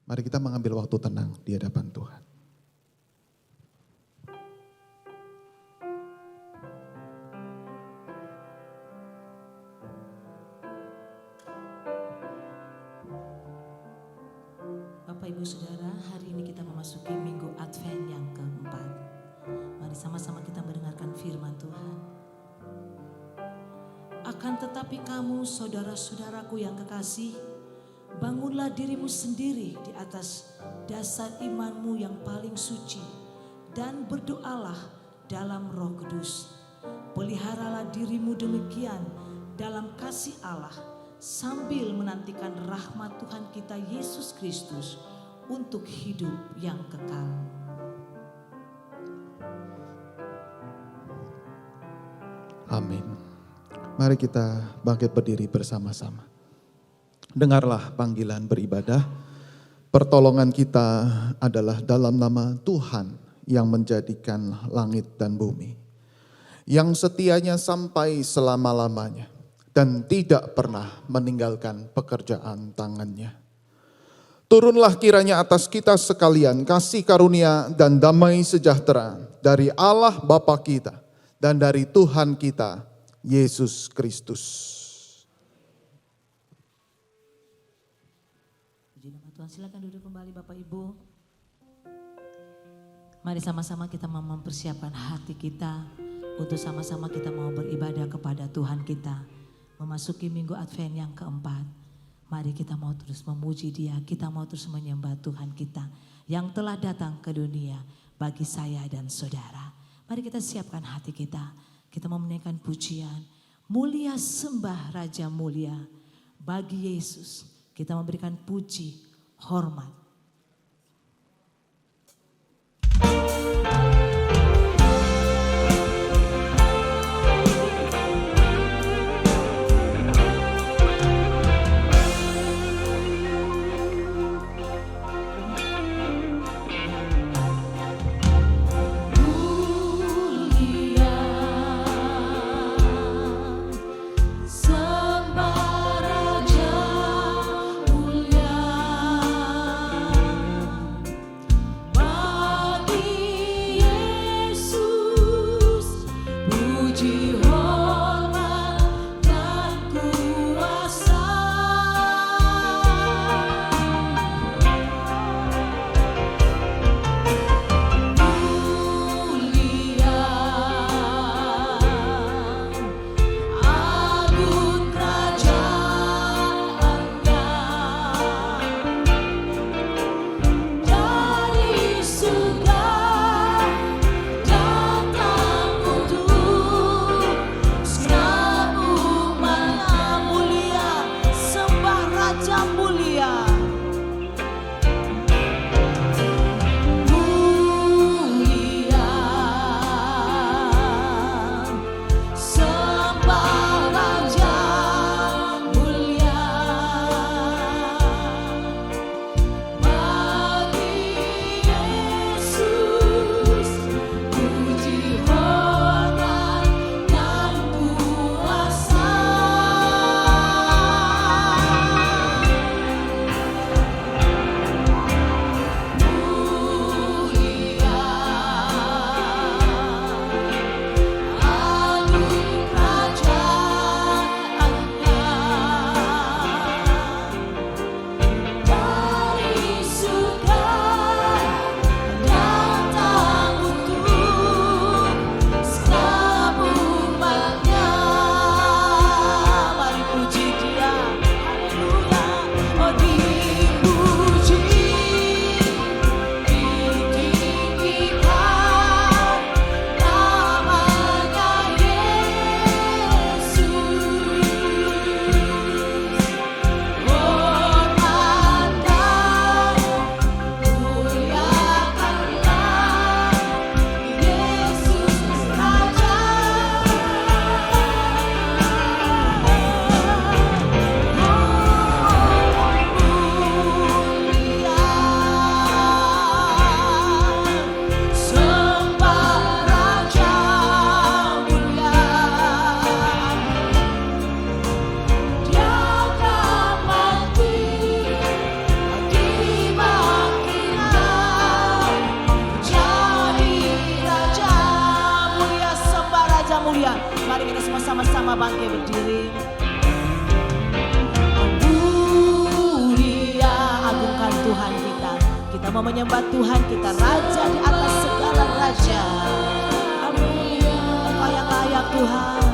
Mari kita mengambil waktu tenang di hadapan Tuhan. Bapak Ibu Saudara, hari ini kita memasuki minggu Advent yang keempat. Mari sama-sama kita mendengarkan firman Tuhan. Akan tetapi kamu saudara-saudaraku yang kekasih, bangunlah dirimu sendiri di atas dasar imanmu yang paling suci dan berdoalah dalam Roh Kudus. Peliharalah dirimu demikian dalam kasih Allah sambil menantikan rahmat Tuhan kita Yesus Kristus untuk hidup yang kekal. Amin. Mari kita bangkit berdiri bersama-sama. Dengarlah panggilan beribadah. Pertolongan kita adalah dalam nama Tuhan yang menjadikan langit dan bumi, yang setianya sampai selama-lamanya dan tidak pernah meninggalkan pekerjaan tangannya. Turunlah kiranya atas kita sekalian kasih karunia dan damai sejahtera dari Allah Bapa kita dan dari Tuhan kita Yesus Kristus. Puji nama Tuhan, silakan duduk kembali Bapak Ibu. Mari sama-sama kita mempersiapkan hati kita untuk sama-sama kita mau beribadah kepada Tuhan kita. Memasuki minggu Advent yang keempat. Mari kita mau terus memuji Dia, kita mau terus menyembah Tuhan kita yang telah datang ke dunia bagi saya dan saudara. Mari kita siapkan hati kita. Kita mau menaikkan pujian, mulia sembah Raja mulia. Bagi Yesus kita memberikan puji, hormat. Sembah Raja mulia. sama-sama bangkit berdiri. Mulia, agungkan Tuhan kita. Kita mau menyembah Tuhan kita, Raja di atas segala raja. Amin. Engkau yang layak Tuhan.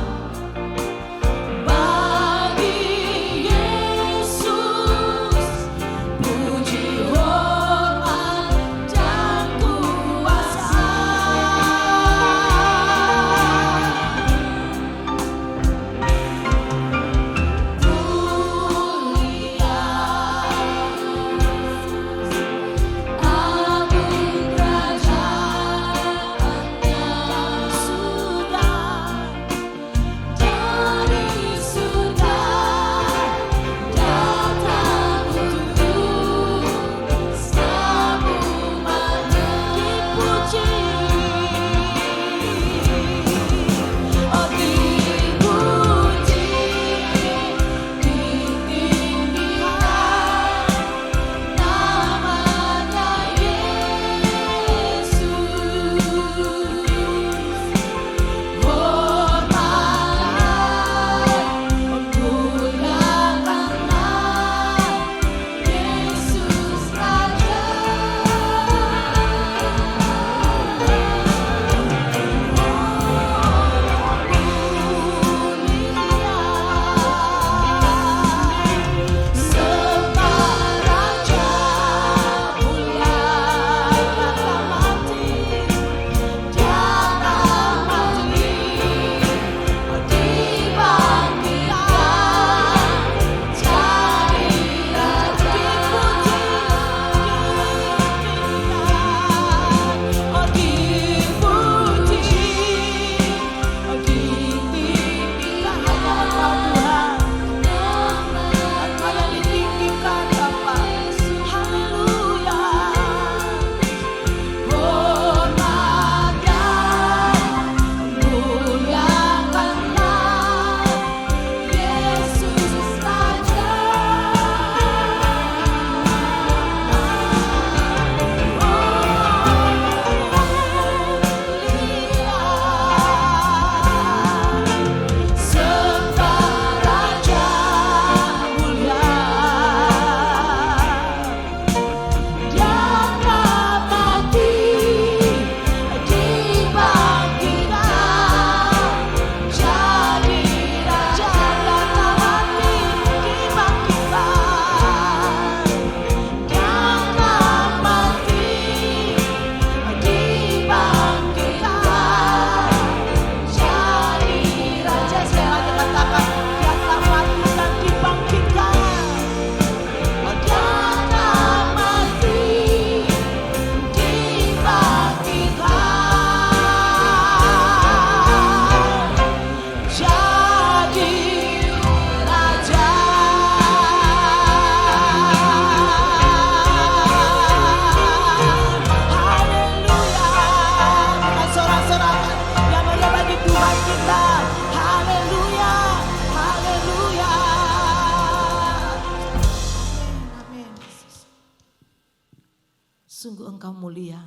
Sungguh Engkau mulia,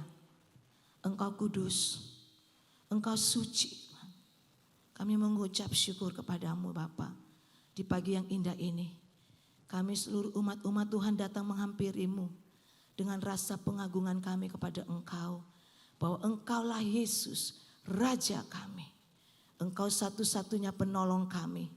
Engkau kudus, Engkau suci. Kami mengucap syukur kepadamu Bapa. Di pagi yang indah ini, kami seluruh umat-umat Tuhan datang menghampirimu dengan rasa pengagungan kami kepada Engkau. Bahwa Engkaulah Yesus, Raja kami. Engkau satu-satunya penolong kami.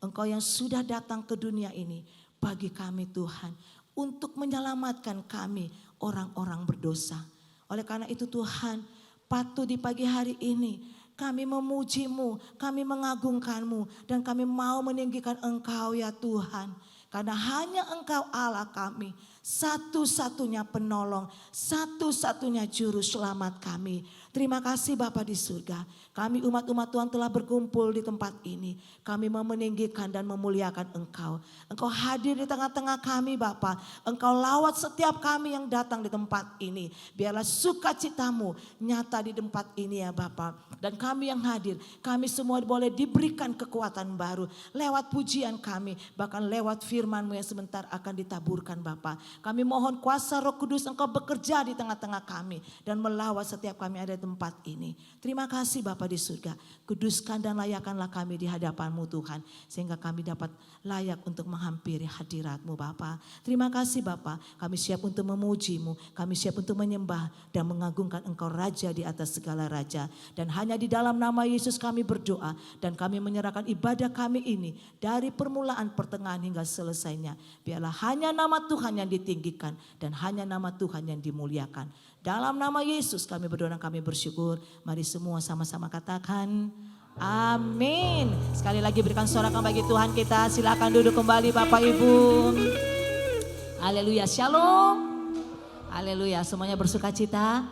Engkau yang sudah datang ke dunia ini bagi kami Tuhan. Untuk menyelamatkan kami orang-orang berdosa. Oleh karena itu Tuhan, patut di pagi hari ini kami memuji-Mu, kami mengagungkan-Mu, dan kami mau meninggikan Engkau ya Tuhan. Karena hanya Engkau Allah kami, satu-satunya penolong, satu-satunya juru selamat kami. Terima kasih Bapa di surga. Kami umat-umat Tuhan telah berkumpul di tempat ini. Kami mau meninggikan dan memuliakan Engkau. Engkau hadir di tengah-tengah kami Bapa. Engkau lawat setiap kami yang datang di tempat ini. Biarlah sukacitamu nyata di tempat ini ya Bapa. Dan kami yang hadir, kami semua boleh diberikan kekuatan baru. Lewat pujian kami, bahkan lewat firman-Mu yang sebentar akan ditaburkan Bapa. Kami mohon kuasa Roh Kudus Engkau bekerja di tengah-tengah kami. Dan melawat setiap kami ada di tempat ini. Terima kasih Bapa di surga. Kuduskan dan layakkanlah kami di hadapan-Mu Tuhan. Sehingga kami dapat layak untuk menghampiri hadirat-Mu Bapa. Terima kasih Bapa, kami siap untuk memuji-Mu. Kami siap untuk menyembah dan mengagungkan Engkau Raja di atas segala raja. Dan hanya di dalam nama Yesus kami berdoa. Dan kami menyerahkan ibadah kami ini dari permulaan, pertengahan hingga selesainya. Biarlah hanya nama Tuhan yang ditinggikan dan hanya nama Tuhan yang dimuliakan. Dalam nama Yesus kami berdoa dan kami bersyukur. Mari semua sama-sama katakan amin. Sekali lagi berikan sorakan bagi Tuhan kita. Silakan duduk kembali Bapak Ibu. Haleluya, shalom. Haleluya, semuanya bersuka cita.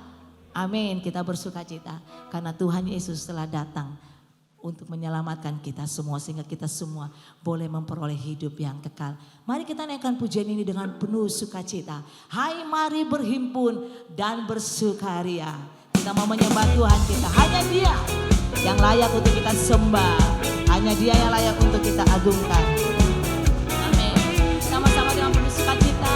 Amin, kita bersuka cita karena Tuhan Yesus telah datang untuk menyelamatkan kita semua sehingga kita semua boleh memperoleh hidup yang kekal. Mari kita naikkan pujian ini dengan penuh sukacita. Hai, mari berhimpun dan bersukaria. Kita mau menyembah Tuhan kita. Hanya Dia yang layak untuk kita sembah. Hanya Dia yang layak untuk kita agungkan. Amin. Sama-sama dengan penuh sukacita.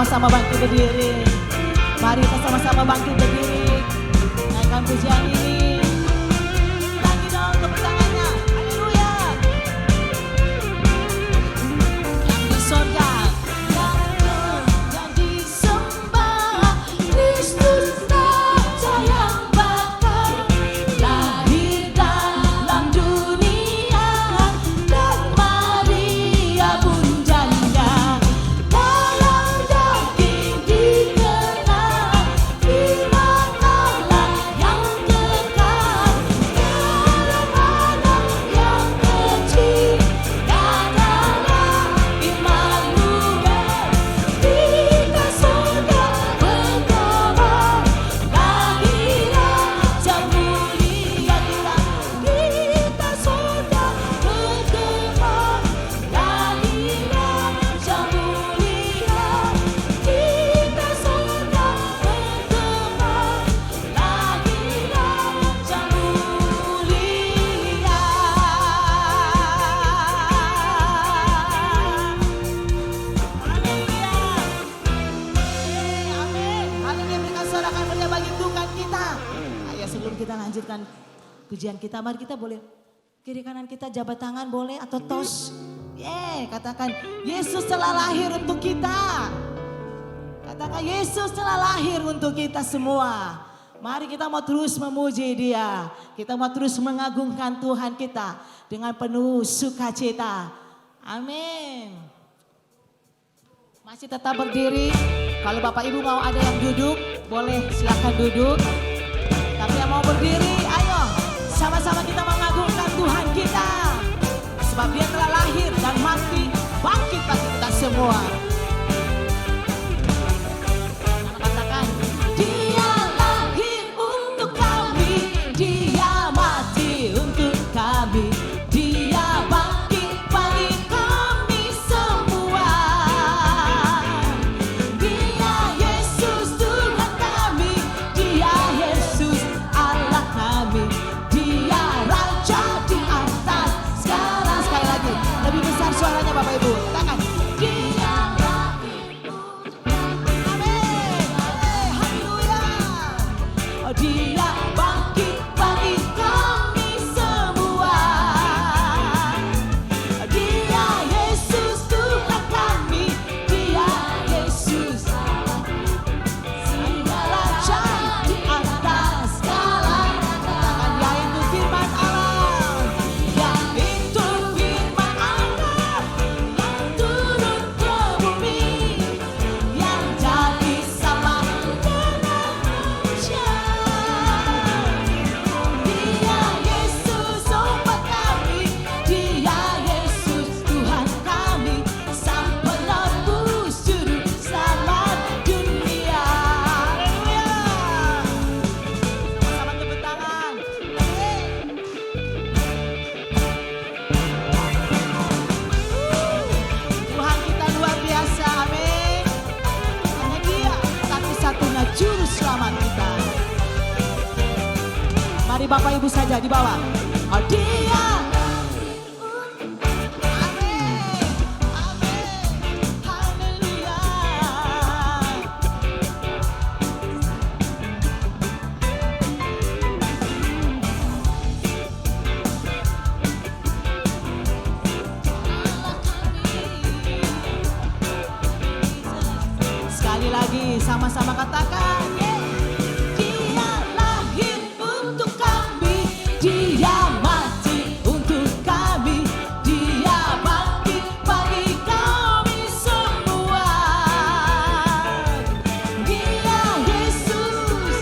sama-sama bangkit berdiri. Mari kita sama-sama bangkit berdiri. Naikkan pujian ini. Lagi dong tepuk tangannya. Haleluya. Yang di surga. Yang disembah. Kristus Raja yang bakal lahir dalam dunia. Dan Maria kita lanjutkan pujian kita. Mari kita boleh kiri kanan kita jabat tangan boleh atau tos. Katakan Yesus telah lahir untuk kita. Katakan Yesus telah lahir untuk kita semua. Mari kita mau terus memuji Dia. Kita mau terus mengagungkan Tuhan kita dengan penuh sukacita. Amin. Masih tetap berdiri. Kalau Bapak Ibu mau ada yang duduk, boleh silakan duduk. Tapi yang mau berdiri, ayo sama-sama kita mengagungkan Tuhan kita. Sebab Dia telah lahir dan mati, bangkit bagi kita semua. Katakan, Dia lahir untuk kami, Dia mati untuk kami, Dia bangkit bagi kami semua. Dia Yesus Tuhan kami, Dia Yesus Allah kami, Dia Raja di atas segala. Sekali lagi, lebih besar suaranya Bapak Ibu. Katakan, Dia lahir untuk kami. Amin. Haleluya. Dia bangkit bagi kami semua. Dia Yesus Tuhan kami, Dia Yesus Dia Raja di atas segala. Katakan, yaitu firman Allah, yaitu firman Allah yang turun ke bumi, yang jadi sama dengan manusia. Dia Yesus obat kami, Dia Yesus Tuhan kami, Sang Penebus juru selamat dunia. Haleluya. Sama-sama tepuk tangan. Tuhan kita luar biasa, amin. Hanya Dia satu-satunya juru selamat kita. Mari Bapak Ibu saja di bawah. Dia. Amin. Amin. Haleluya. Sekali lagi sama-sama katakan, Dia lahir untuk kami, Dia mati untuk kami, Dia bangkit bagi kami semua. Dia Yesus,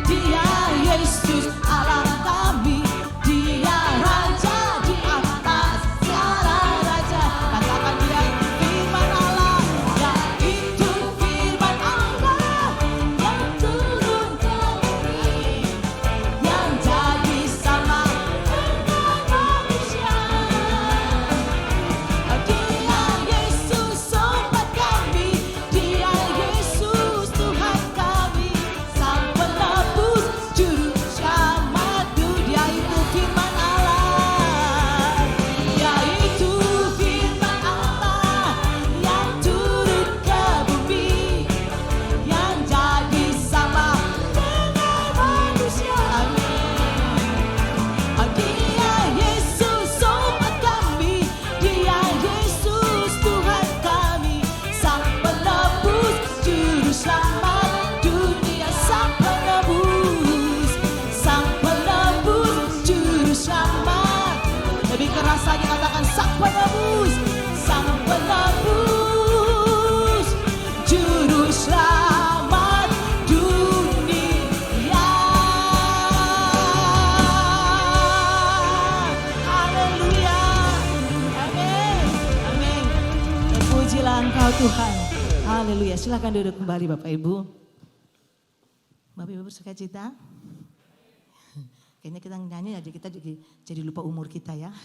Dia Yesus Allah kami, Dia Raja di atas segala raja. Katakan, Dia itu firman Allah, yaitu firman Allah yang turun ke bumi, yang jadi sama dengan manusia. Dia Yesus obat kami, Dia Yesus Tuhan kami, Sang Penebus juru selamat dunia. Itu firman Allah, yaitu firman Allah yang turun ke bumi, yang jadi sama dengan manusia. Dia Yesus obat kami, Dia Yesus Tuhan kami, Sang Penebus juru selamat dunia. Sang Penebus, Sang Penebus juru selamat. Lebih keras lagi katakan, Sang Penebus, Sang Penebus juru selamat dunia. Haleluya. Amin. Amin. Terpujilah Engkau Tuhan. Haleluya. Silakan duduk kembali Bapak Ibu. Bapak Ibu bersukacita. Kayaknya kita nyanyi aja, kita jadi lupa umur kita ya.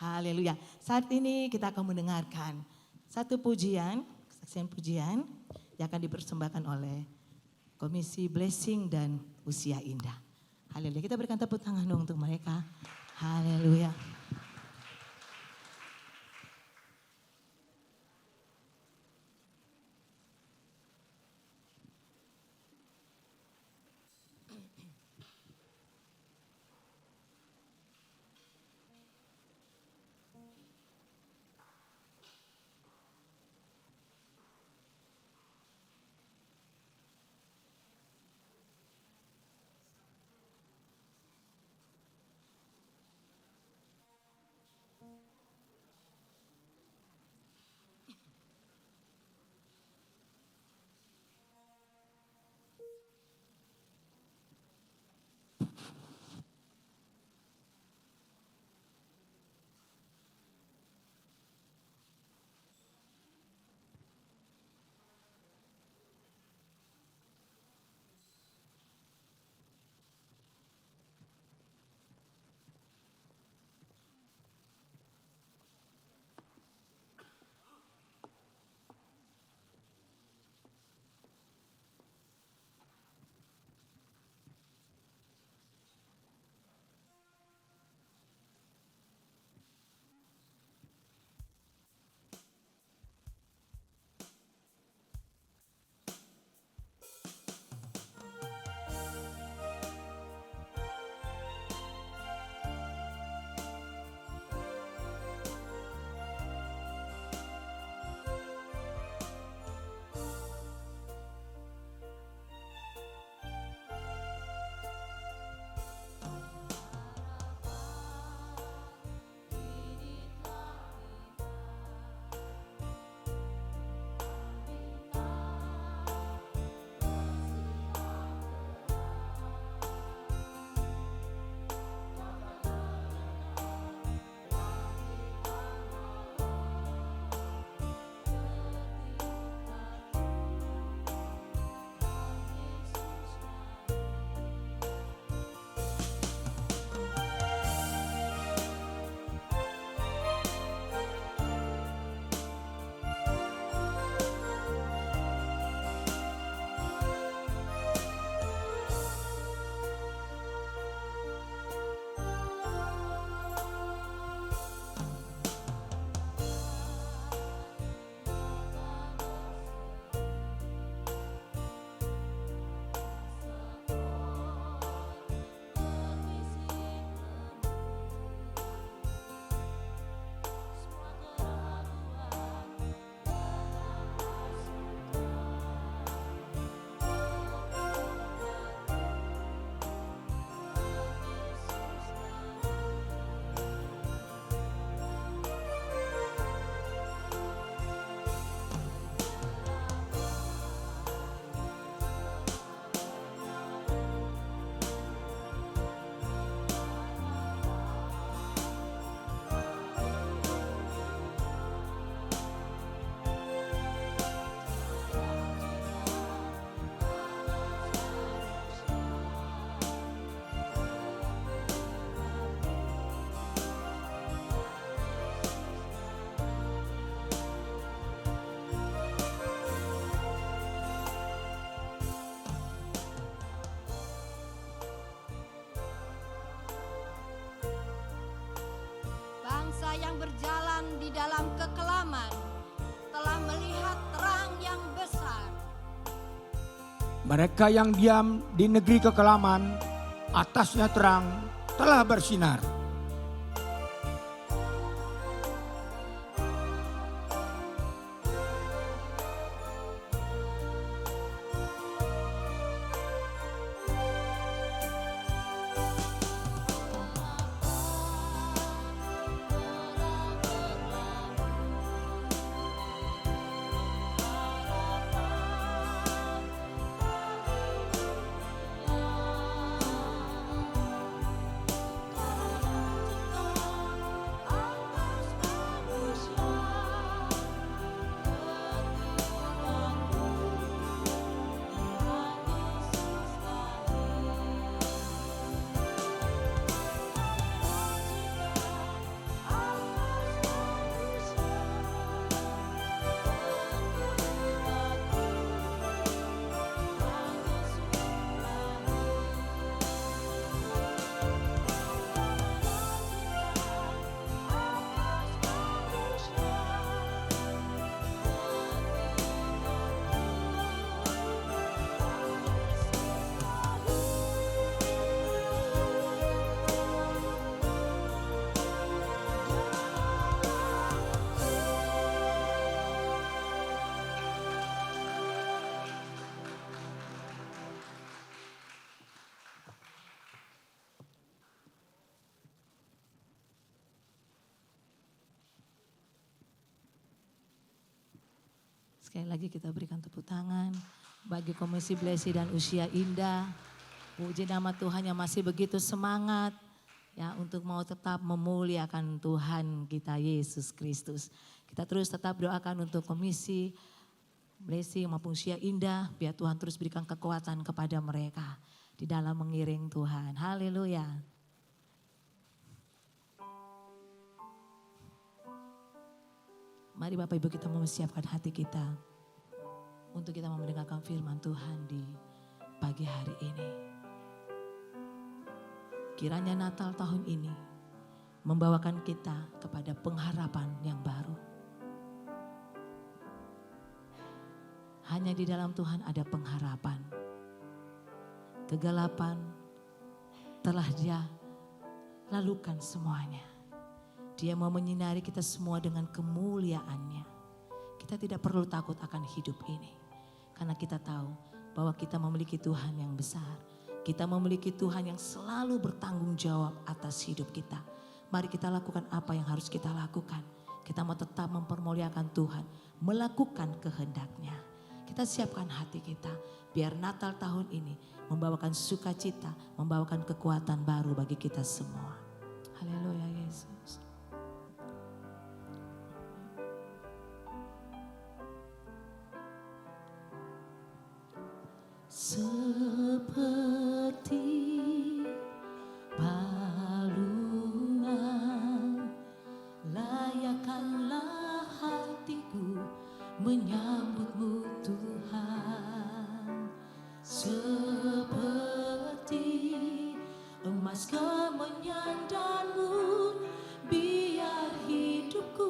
Haleluya. Saat ini kita akan mendengarkan satu pujian, kesaksian pujian yang akan dipersembahkan oleh Komisi Blessing dan Usia Indah. Haleluya. Kita berikan tepuk tangan dong untuk mereka. Haleluya. yang berjalan di dalam kekelaman telah melihat terang yang besar. Mereka yang diam di negeri kekelaman, atasnya terang telah bersinar. Sekali lagi kita berikan tepuk tangan bagi Komisi Blessing dan Usia Indah. Puji nama Tuhan yang masih begitu semangat ya untuk mau tetap memuliakan Tuhan kita Yesus Kristus. Kita terus tetap doakan untuk Komisi Blessing maupun Usia Indah, biar Tuhan terus berikan kekuatan kepada mereka di dalam mengiring Tuhan. Haleluya. Mari Bapak Ibu kita mempersiapkan hati kita untuk kita mendengarkan firman Tuhan di pagi hari ini. Kiranya Natal tahun ini membawakan kita kepada pengharapan yang baru. Hanya di dalam Tuhan ada pengharapan. Kegelapan telah Dia lalukan semuanya. Dia mau menyinari kita semua dengan kemuliaannya. Kita tidak perlu takut akan hidup ini. Karena kita tahu bahwa kita memiliki Tuhan yang besar. Kita memiliki Tuhan yang selalu bertanggung jawab atas hidup kita. Mari kita lakukan apa yang harus kita lakukan. Kita mau tetap mempermuliakan Tuhan. Melakukan kehendak-Nya. Kita siapkan hati kita. Biar Natal tahun ini membawakan sukacita. Membawakan kekuatan baru bagi kita semua. Haleluya Yesus. Seperti balungan, layakkanlah hatiku menyambutmu Tuhan. Seperti emas kemenyandanmu, biar hidupku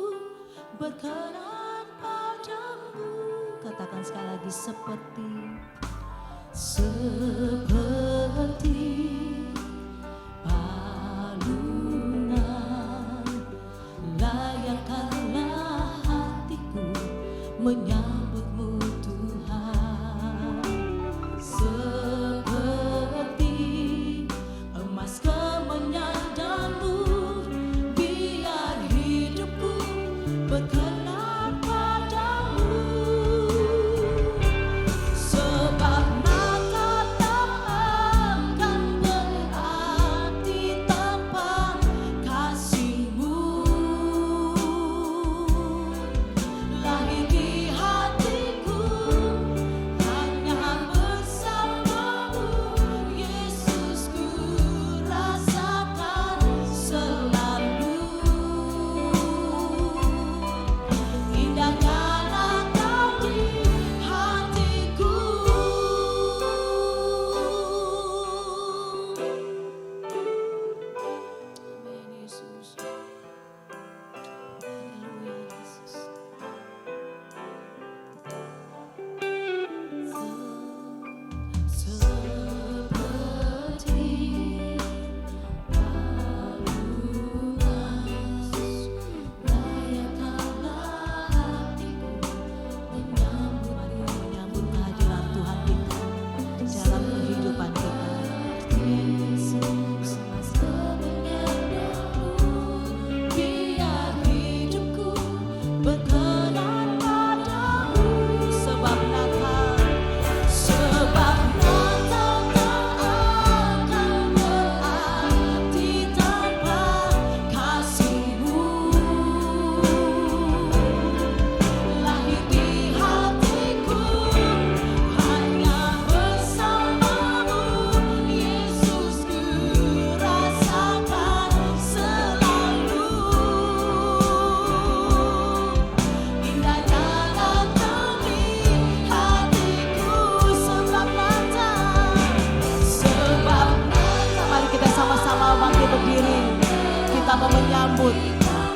berkenan padamu. Katakan sekali lagi, seperti balungan, layakkanlah hatiku menyambutmu Tuhan. Seperti emas kemenyandanmu, biar hidupku berkenan padamu. Sebab Natal sama-sama menyambut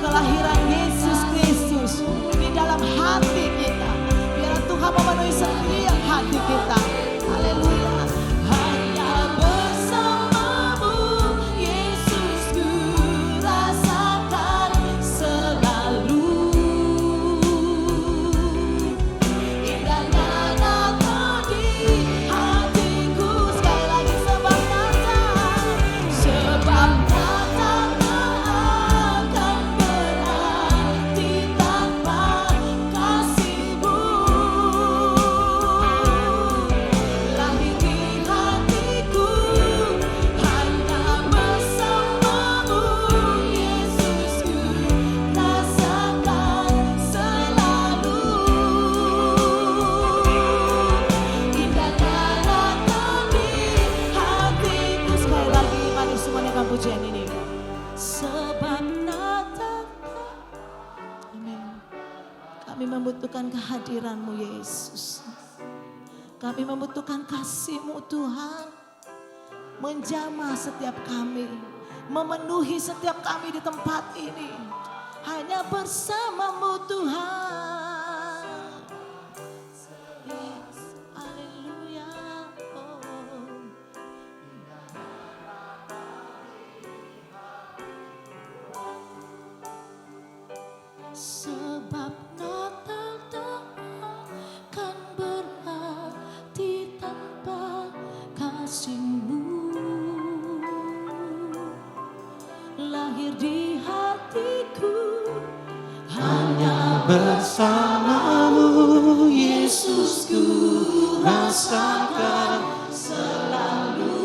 kelahiran Yesus Kristus di dalam hati kita. Biar Tuhan memenuhi setiap hati kita. Haleluya. Hanya bersamamu Yesus ku rasakan selalu. Indahnya Natal di hatiku. Sekali lagi, sebab Natal tak akan berarti tanpa kasih-Mu. Lahir di hatiku hanya bersamamu Yesusku rasakan selalu. Indahnya Natal di hatiku. Sekali lagi, mari semua nyanyikan pujian ini. Sebab Natal, amin. Kami membutuhkan kehadiran-Mu Yesus. Kami membutuhkan kasih-Mu Tuhan. Menjamah setiap kami. Memenuhi setiap kami di tempat ini. Hanya bersama-Mu Tuhan. Yes, haleluya. Oh. Sebab Natal tak akan berarti tanpa kasih-Mu. Lahir di hatiku hanya bersamamu Yesusku rasakan selalu.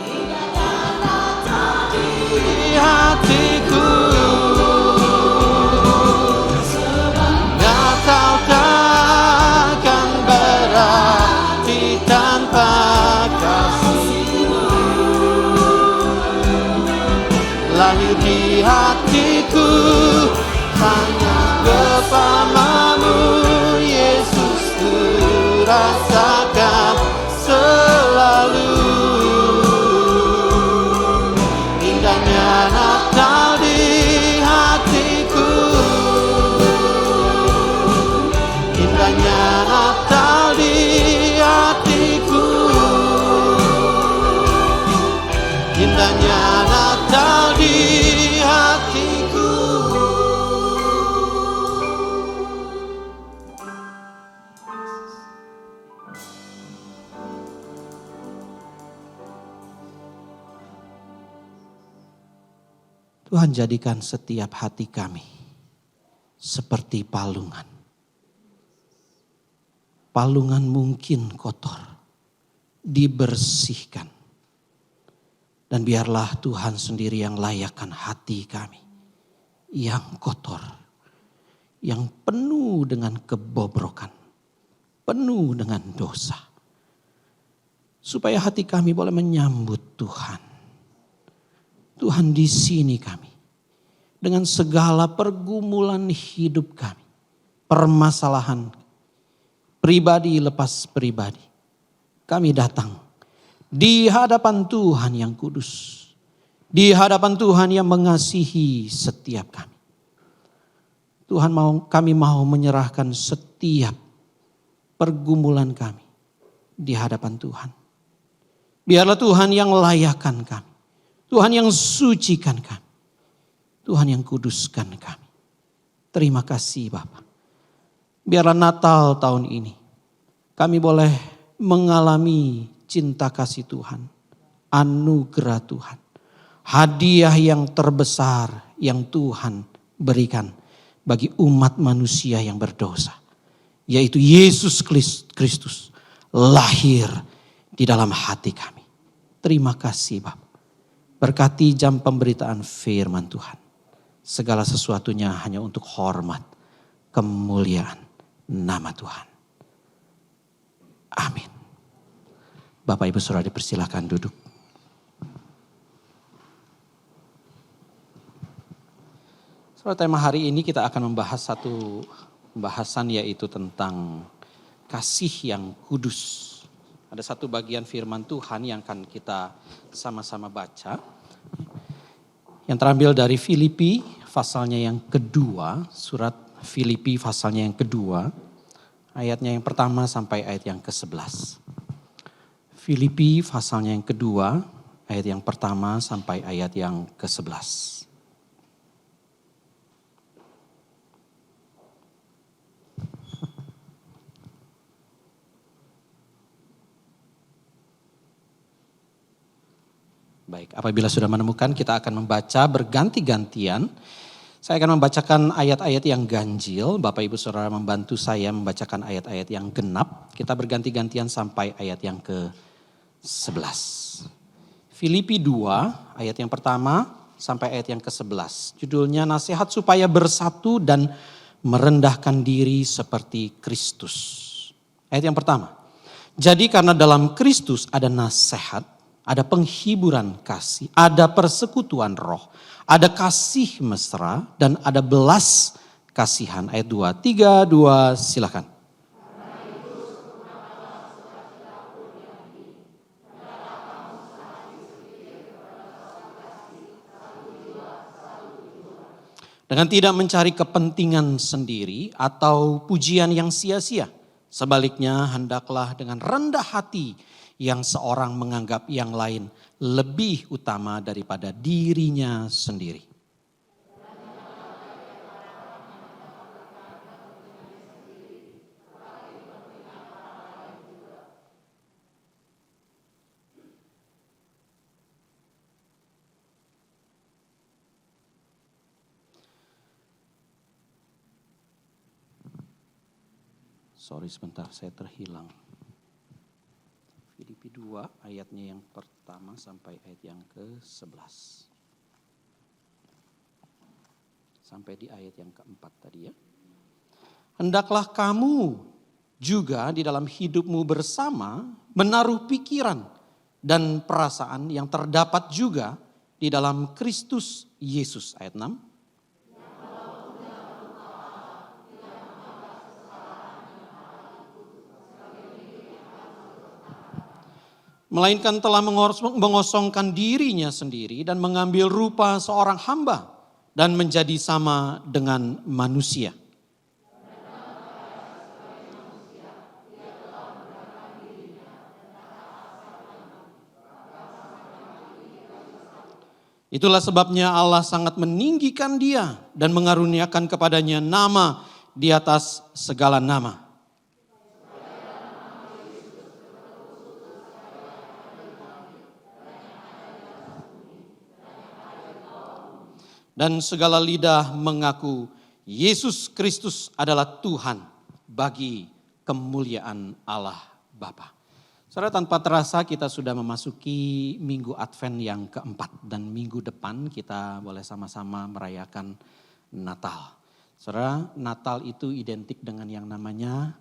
Indahnya Natal di hatiku, sebab Natal takkan berarti tanpa kasih-Mu. Lahir di hatiku hanya bersamamu Yesus ku rasakan selalu. Indahnya Natal di hatiku, indahnya Natal di hatiku, indahnya Natal di hatiku. Tuhan, jadikan setiap hati kami seperti palungan. Palungan mungkin kotor, dibersihkan. Dan biarlah Tuhan sendiri yang layakkan hati kami yang kotor, yang penuh dengan kebobrokan, penuh dengan dosa. Supaya hati kami boleh menyambut Tuhan. Tuhan, di sini kami dengan segala pergumulan hidup kami, permasalahan pribadi lepas pribadi, kami datang di hadapan Tuhan yang kudus, di hadapan Tuhan yang mengasihi setiap kami. Tuhan, kami mau menyerahkan setiap pergumulan kami di hadapan Tuhan. Biarlah Tuhan yang layakkan kami. Tuhan yang sucikan kami. Tuhan yang kuduskan kami. Terima kasih Bapa. Biarlah Natal tahun ini kami boleh mengalami cinta kasih Tuhan. Anugerah Tuhan. Hadiah yang terbesar yang Tuhan berikan bagi umat manusia yang berdosa. Yaitu Yesus Kristus lahir di dalam hati kami. Terima kasih Bapa. Berkati jam pemberitaan firman Tuhan. Segala sesuatunya hanya untuk hormat, kemuliaan nama Tuhan. Amin. Bapak Ibu Saudara dipersilakan duduk. Saudara, tema hari ini kita akan membahas satu pembahasan yaitu tentang kasih yang kudus. Ada satu bagian firman Tuhan yang akan kita sama-sama baca. Yang terambil dari Filipi pasalnya yang kedua, surat Filipi pasalnya yang kedua, ayatnya yang pertama sampai ayat yang ke-11. Filipi pasalnya yang kedua, ayat yang pertama sampai ayat yang ke-11. Baik, apabila sudah menemukan kita akan membaca berganti-gantian. Saya akan membacakan ayat-ayat yang ganjil, Bapak Ibu Saudara membantu saya membacakan ayat-ayat yang genap. Kita berganti-gantian sampai ayat yang ke-11. Filipi 2 ayat yang pertama sampai ayat yang ke-11. Judulnya nasihat supaya bersatu dan merendahkan diri seperti Kristus. Ayat yang pertama. Jadi karena dalam Kristus ada nasihat, ada penghiburan kasih, ada persekutuan roh, ada kasih mesra, dan ada belas kasihan. Ayat 2, 3, 2 silakan. Dengan tidak mencari kepentingan sendiri atau pujian yang sia-sia. Sebaliknya hendaklah dengan rendah hati yang seorang menganggap yang lain lebih utama daripada dirinya sendiri. Sorry sebentar, saya terhilang. Filipi 2 ayatnya yang pertama sampai ayat yang ke-11. Sampai di ayat yang keempat tadi ya. Hendaklah kamu juga di dalam hidupmu bersama menaruh pikiran dan perasaan yang terdapat juga di dalam Kristus Yesus. Ayat 6. Melainkan telah mengosongkan dirinya sendiri dan mengambil rupa seorang hamba dan menjadi sama dengan manusia. Itulah sebabnya Allah sangat meninggikan dia dan mengaruniakan kepadanya nama di atas segala nama. Dan segala lidah mengaku Yesus Kristus adalah Tuhan bagi kemuliaan Allah Bapa. Saudara, tanpa terasa kita sudah memasuki minggu Advent yang keempat. Dan minggu depan kita boleh sama-sama merayakan Natal. Saudara, Natal itu identik dengan yang namanya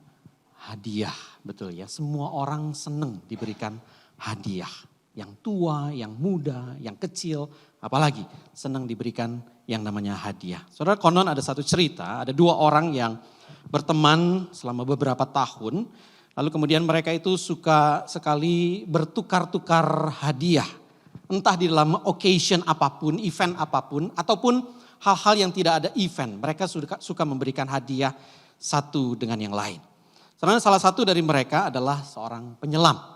hadiah. Betul ya, semua orang senang diberikan hadiah. Yang tua, yang muda, yang kecil, apalagi senang diberikan yang namanya hadiah. Saudara, konon ada satu cerita, ada dua orang yang berteman selama beberapa tahun. Lalu kemudian mereka itu suka sekali bertukar-tukar hadiah. Entah di dalam occasion apapun, event apapun, ataupun hal-hal yang tidak ada event. Mereka suka memberikan hadiah satu dengan yang lain. Salah satu dari mereka adalah seorang penyelam.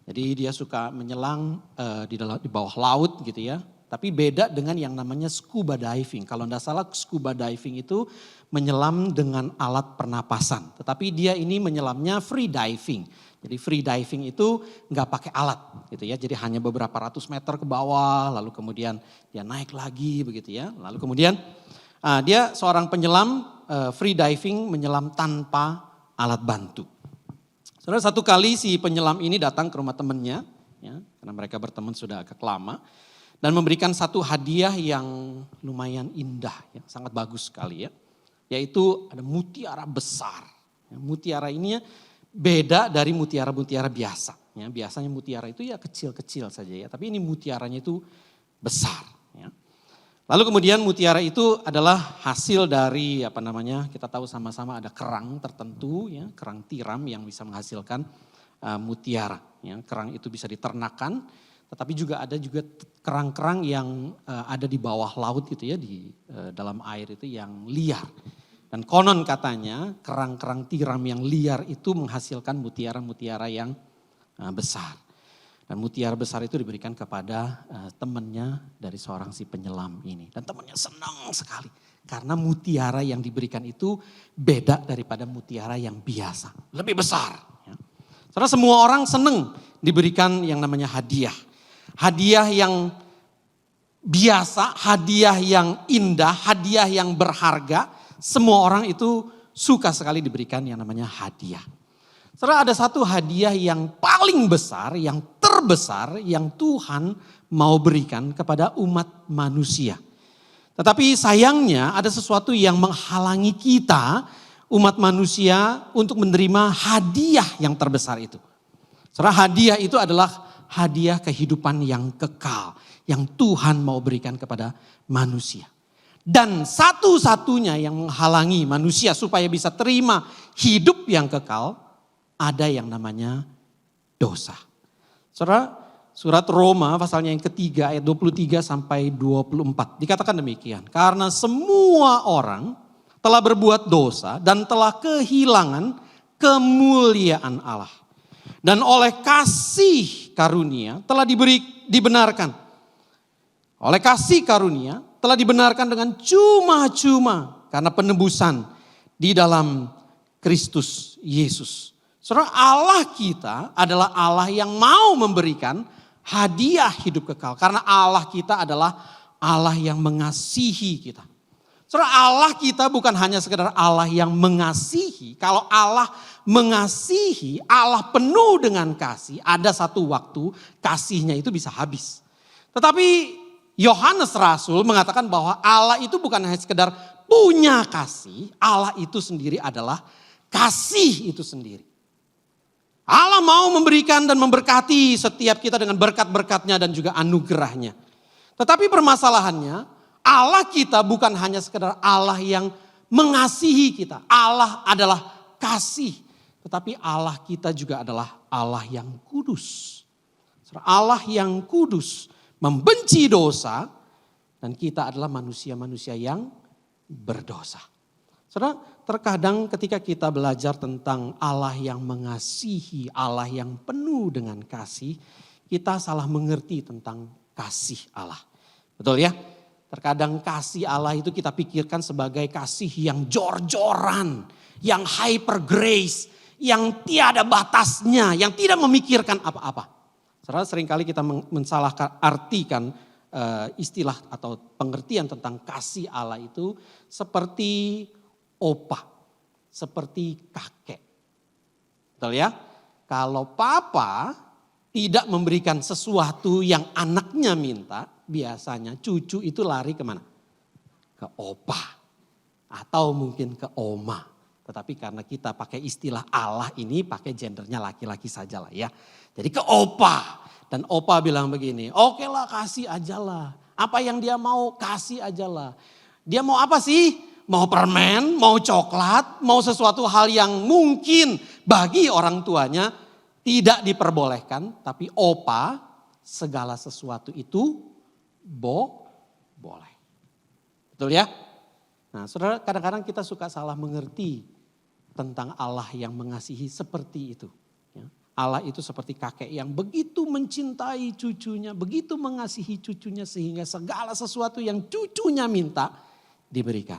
Jadi dia suka menyelang di bawah laut gitu ya. Tapi beda dengan yang namanya scuba diving. Kalau tidak salah scuba diving itu menyelam dengan alat pernapasan. Tetapi dia ini menyelamnya free diving. Jadi free diving itu nggak pakai alat gitu ya. Jadi hanya beberapa ratus meter ke bawah, lalu kemudian dia naik lagi begitu ya. Lalu kemudian dia seorang penyelam free diving menyelam tanpa alat bantu. Saudara, satu kali si penyelam ini datang ke rumah temannya, ya, karena mereka berteman sudah agak lama, dan memberikan satu hadiah yang lumayan indah, ya, sangat bagus sekali ya, yaitu ada mutiara besar. Ya, mutiara ini beda dari mutiara-mutiara biasa. Ya, biasanya mutiara itu ya kecil-kecil saja ya, tapi ini mutiaranya itu besar. Ya. Lalu kemudian mutiara itu adalah hasil dari kita tahu sama-sama ada kerang tertentu ya, kerang tiram yang bisa menghasilkan mutiara. ya, kerang itu bisa diternakan, tetapi juga ada juga kerang-kerang yang ada di bawah laut gitu ya, di dalam air itu yang liar. Dan konon katanya kerang-kerang tiram yang liar itu menghasilkan mutiara-mutiara yang besar. Dan mutiara besar itu diberikan kepada temannya dari seorang si penyelam ini. Dan temannya senang sekali. Karena mutiara yang diberikan itu beda daripada mutiara yang biasa. Lebih besar. Ya. Karena semua orang senang diberikan yang namanya hadiah. Hadiah yang biasa, hadiah yang indah, hadiah yang berharga. Semua orang itu suka sekali diberikan yang namanya hadiah. Saudara, ada satu hadiah yang paling besar, yang terbesar yang Tuhan mau berikan kepada umat manusia. Tetapi sayangnya ada sesuatu yang menghalangi kita umat manusia untuk menerima hadiah yang terbesar itu. Saudara, hadiah itu adalah hadiah kehidupan yang kekal yang Tuhan mau berikan kepada manusia. Dan satu-satunya yang menghalangi manusia supaya bisa terima hidup yang kekal, ada yang namanya dosa. Saudara, surat Roma pasalnya yang ketiga ayat 23 sampai 24 dikatakan demikian. Karena semua orang telah berbuat dosa dan telah kehilangan kemuliaan Allah. Dan oleh kasih karunia telah dibenarkan. Oleh kasih karunia telah dibenarkan dengan cuma-cuma karena penebusan di dalam Kristus Yesus. Saudara, Allah kita adalah Allah yang mau memberikan hadiah hidup kekal. Karena Allah kita adalah Allah yang mengasihi kita. Saudara, Allah kita bukan hanya sekedar Allah yang mengasihi. Kalau Allah mengasihi, Allah penuh dengan kasih. Ada satu waktu kasihnya itu bisa habis. Tetapi Yohanes Rasul mengatakan bahwa Allah itu bukan hanya sekedar punya kasih. Allah itu sendiri adalah kasih itu sendiri. Allah mau memberikan dan memberkati setiap kita dengan berkat-berkatnya dan juga anugerahnya. Tetapi permasalahannya, Allah kita bukan hanya sekedar Allah yang mengasihi kita. Allah adalah kasih. Tetapi Allah kita juga adalah Allah yang kudus. Allah yang kudus membenci dosa dan kita adalah manusia-manusia yang berdosa. Saudara, terkadang ketika kita belajar tentang Allah yang mengasihi, Allah yang penuh dengan kasih, kita salah mengerti tentang kasih Allah. Betul ya? Terkadang kasih Allah itu kita pikirkan sebagai kasih yang jor-joran, yang hyper grace, yang tiada batasnya, yang tidak memikirkan apa-apa. Saudara, seringkali kita mensalahkan artikan istilah atau pengertian tentang kasih Allah itu seperti opa, seperti kakek. Betul ya? Kalau papa tidak memberikan sesuatu yang anaknya minta, biasanya cucu itu lari kemana? Ke opa atau mungkin ke oma. Tetapi karena kita pakai istilah Allah ini pakai gendernya laki-laki saja lah ya. Jadi ke opa. Dan opa bilang begini, oke lah kasih aja lah. Apa yang dia mau kasih aja lah. Dia mau apa sih? Mau permen, mau coklat, mau sesuatu hal yang mungkin bagi orang tuanya tidak diperbolehkan. Tapi opa segala sesuatu itu boleh. Betul ya? Nah saudara, kadang-kadang kita suka salah mengerti tentang Allah yang mengasihi seperti itu. Allah itu seperti kakek yang begitu mencintai cucunya, begitu mengasihi cucunya sehingga segala sesuatu yang cucunya minta diberikan.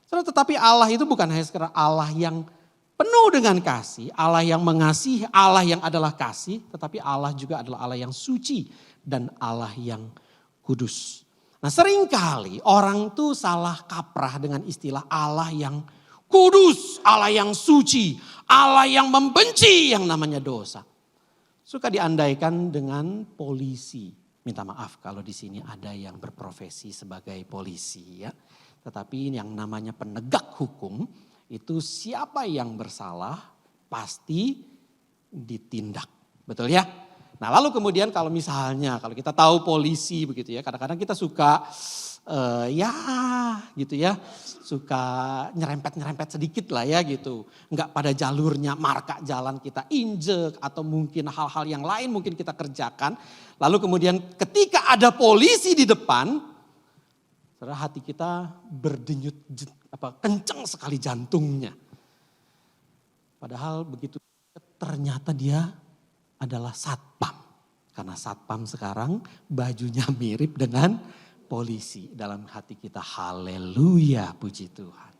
Tetapi Allah itu bukan hanya sekedar Allah yang penuh dengan kasih, Allah yang mengasihi, Allah yang adalah kasih, tetapi Allah juga adalah Allah yang suci dan Allah yang kudus. Nah seringkali orang tuh salah kaprah dengan istilah Allah yang kudus, Allah yang suci, Allah yang membenci yang namanya dosa. Suka diandaikan dengan polisi. Minta maaf kalau di sini ada yang berprofesi sebagai polisi ya. Tetapi yang namanya penegak hukum itu siapa yang bersalah pasti ditindak. Betul ya? Nah lalu kemudian kalau misalnya kalau kita tahu polisi begitu ya. Kadang-kadang kita suka ya gitu ya, suka nyerempet-nyerempet sedikit lah ya gitu. Enggak pada jalurnya, marka jalan kita injek atau mungkin hal-hal yang lain mungkin kita kerjakan. Lalu kemudian ketika ada polisi di depan, saudara, hati kita berdenyut kencang sekali jantungnya. Padahal begitu ternyata dia adalah satpam. Karena satpam sekarang bajunya mirip dengan polisi. Dalam hati kita, haleluya, puji Tuhan.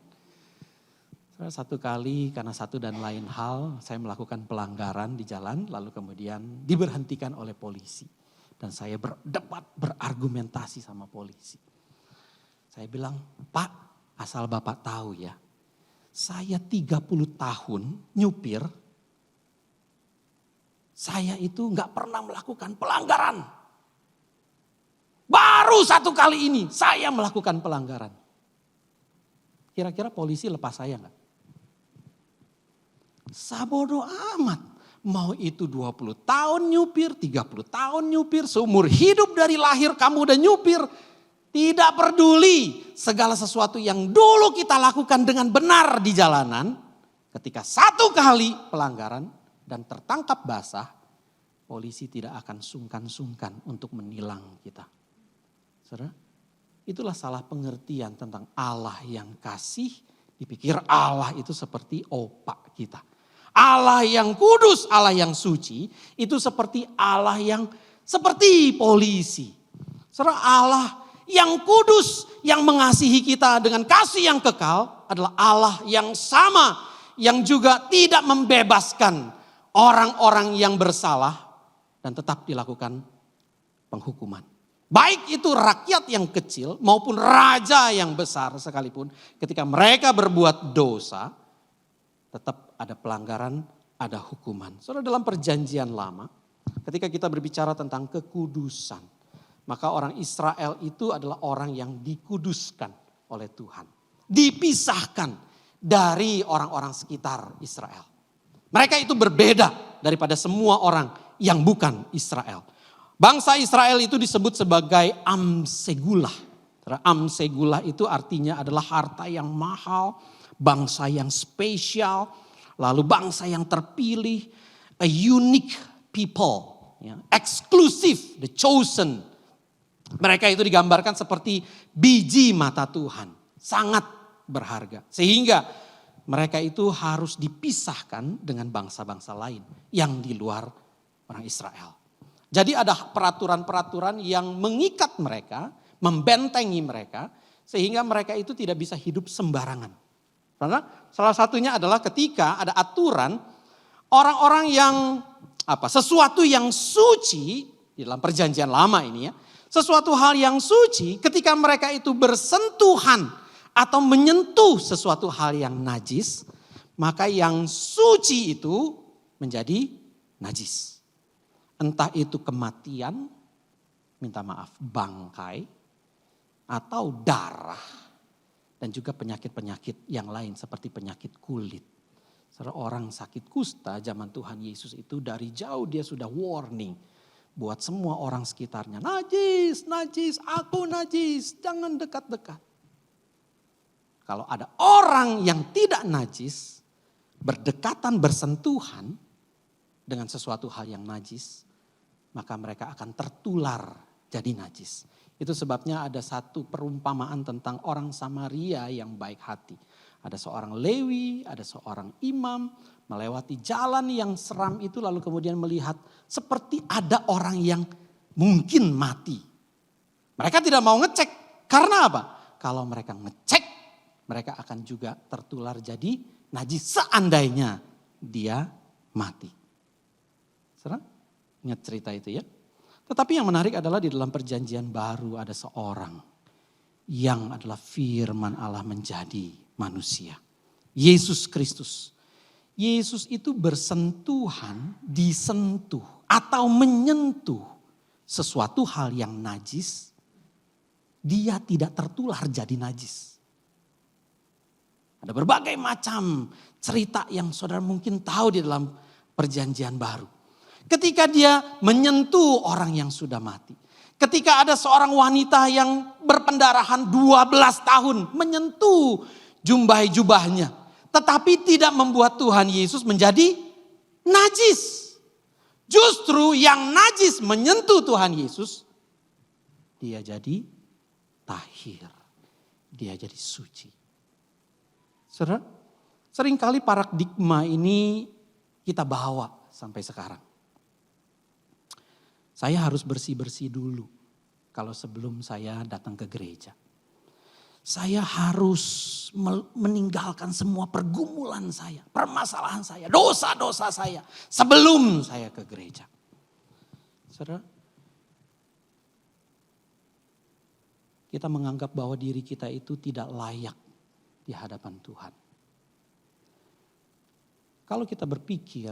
Satu kali karena satu dan lain hal saya melakukan pelanggaran di jalan, lalu kemudian diberhentikan oleh polisi. Dan saya berdebat, berargumentasi sama polisi. Saya bilang, Pak, asal Bapak tahu ya, saya 30 tahun nyupir, saya itu gak pernah melakukan pelanggaran. Baru satu kali ini saya melakukan pelanggaran. Kira-kira polisi lepas saya gak? Sabodo amat. Mau itu 20 tahun nyupir, 30 tahun nyupir, seumur hidup dari lahir kamu udah nyupir. Tidak peduli segala sesuatu yang dulu kita lakukan dengan benar di jalanan. Ketika satu kali pelanggaran dan tertangkap basah, polisi tidak akan sungkan-sungkan untuk menilang kita. Saudara, itulah salah pengertian tentang Allah yang kasih. Dipikir Allah itu seperti opak kita. Allah yang kudus, Allah yang suci, itu seperti Allah yang seperti polisi. Saudara, Allah yang kudus, yang mengasihi kita dengan kasih yang kekal adalah Allah yang sama, yang juga tidak membebaskan orang-orang yang bersalah dan tetap dilakukan penghukuman. Baik itu rakyat yang kecil maupun raja yang besar sekalipun, ketika mereka berbuat dosa, tetap ada pelanggaran, ada hukuman. Saudara, dalam perjanjian lama, ketika kita berbicara tentang kekudusan, maka orang Israel itu adalah orang yang dikuduskan oleh Tuhan. Dipisahkan dari orang-orang sekitar Israel. Mereka itu berbeda daripada semua orang yang bukan Israel. Bangsa Israel itu disebut sebagai Am Segulah. Am Segulah itu artinya adalah harta yang mahal, bangsa yang spesial, lalu bangsa yang terpilih, a unique people, ya, eksklusif, the chosen. Mereka itu digambarkan seperti biji mata Tuhan, sangat berharga. Sehingga mereka itu harus dipisahkan dengan bangsa-bangsa lain yang di luar orang Israel. Jadi ada peraturan-peraturan yang mengikat mereka, membentengi mereka, sehingga mereka itu tidak bisa hidup sembarangan. Karena salah satunya adalah ketika ada aturan orang-orang yang sesuatu yang suci di dalam perjanjian lama ini ya, sesuatu hal yang suci ketika mereka itu bersentuhan atau menyentuh sesuatu hal yang najis, maka yang suci itu menjadi najis. Entah itu kematian, minta maaf, bangkai, atau darah, dan juga penyakit-penyakit yang lain seperti penyakit kulit. Seorang sakit kusta zaman Tuhan Yesus itu dari jauh dia sudah warning buat semua orang sekitarnya. Najis, najis, aku najis, jangan dekat-dekat. Kalau ada orang yang tidak najis, berdekatan, bersentuhan dengan sesuatu hal yang najis, maka mereka akan tertular jadi najis. Itu sebabnya ada satu perumpamaan tentang orang Samaria yang baik hati. Ada seorang Lewi, ada seorang imam melewati jalan yang seram itu lalu kemudian melihat seperti ada orang yang mungkin mati. Mereka tidak mau ngecek. Karena apa? Kalau mereka ngecek, mereka akan juga tertular jadi najis seandainya dia mati. Serang? Ingat cerita itu ya. Tetapi yang menarik adalah di dalam perjanjian baru ada seorang yang adalah firman Allah menjadi manusia. Yesus Kristus. Yesus itu bersentuhan, disentuh atau menyentuh sesuatu hal yang najis. Dia tidak tertular jadi najis. Ada berbagai macam cerita yang saudara mungkin tahu di dalam perjanjian baru. Ketika dia menyentuh orang yang sudah mati. Ketika ada seorang wanita yang berpendarahan 12 tahun menyentuh jubahnya. Tetapi tidak membuat Tuhan Yesus menjadi najis. Justru yang najis menyentuh Tuhan Yesus, dia jadi tahir. Dia jadi suci. Saudara, seringkali paradigma ini kita bawa sampai sekarang. Saya harus bersih-bersih dulu kalau sebelum saya datang ke gereja. Saya harus meninggalkan semua pergumulan saya, permasalahan saya, dosa-dosa saya sebelum saya ke gereja. Saudara, kita menganggap bahwa diri kita itu tidak layak di hadapan Tuhan. Kalau kita berpikir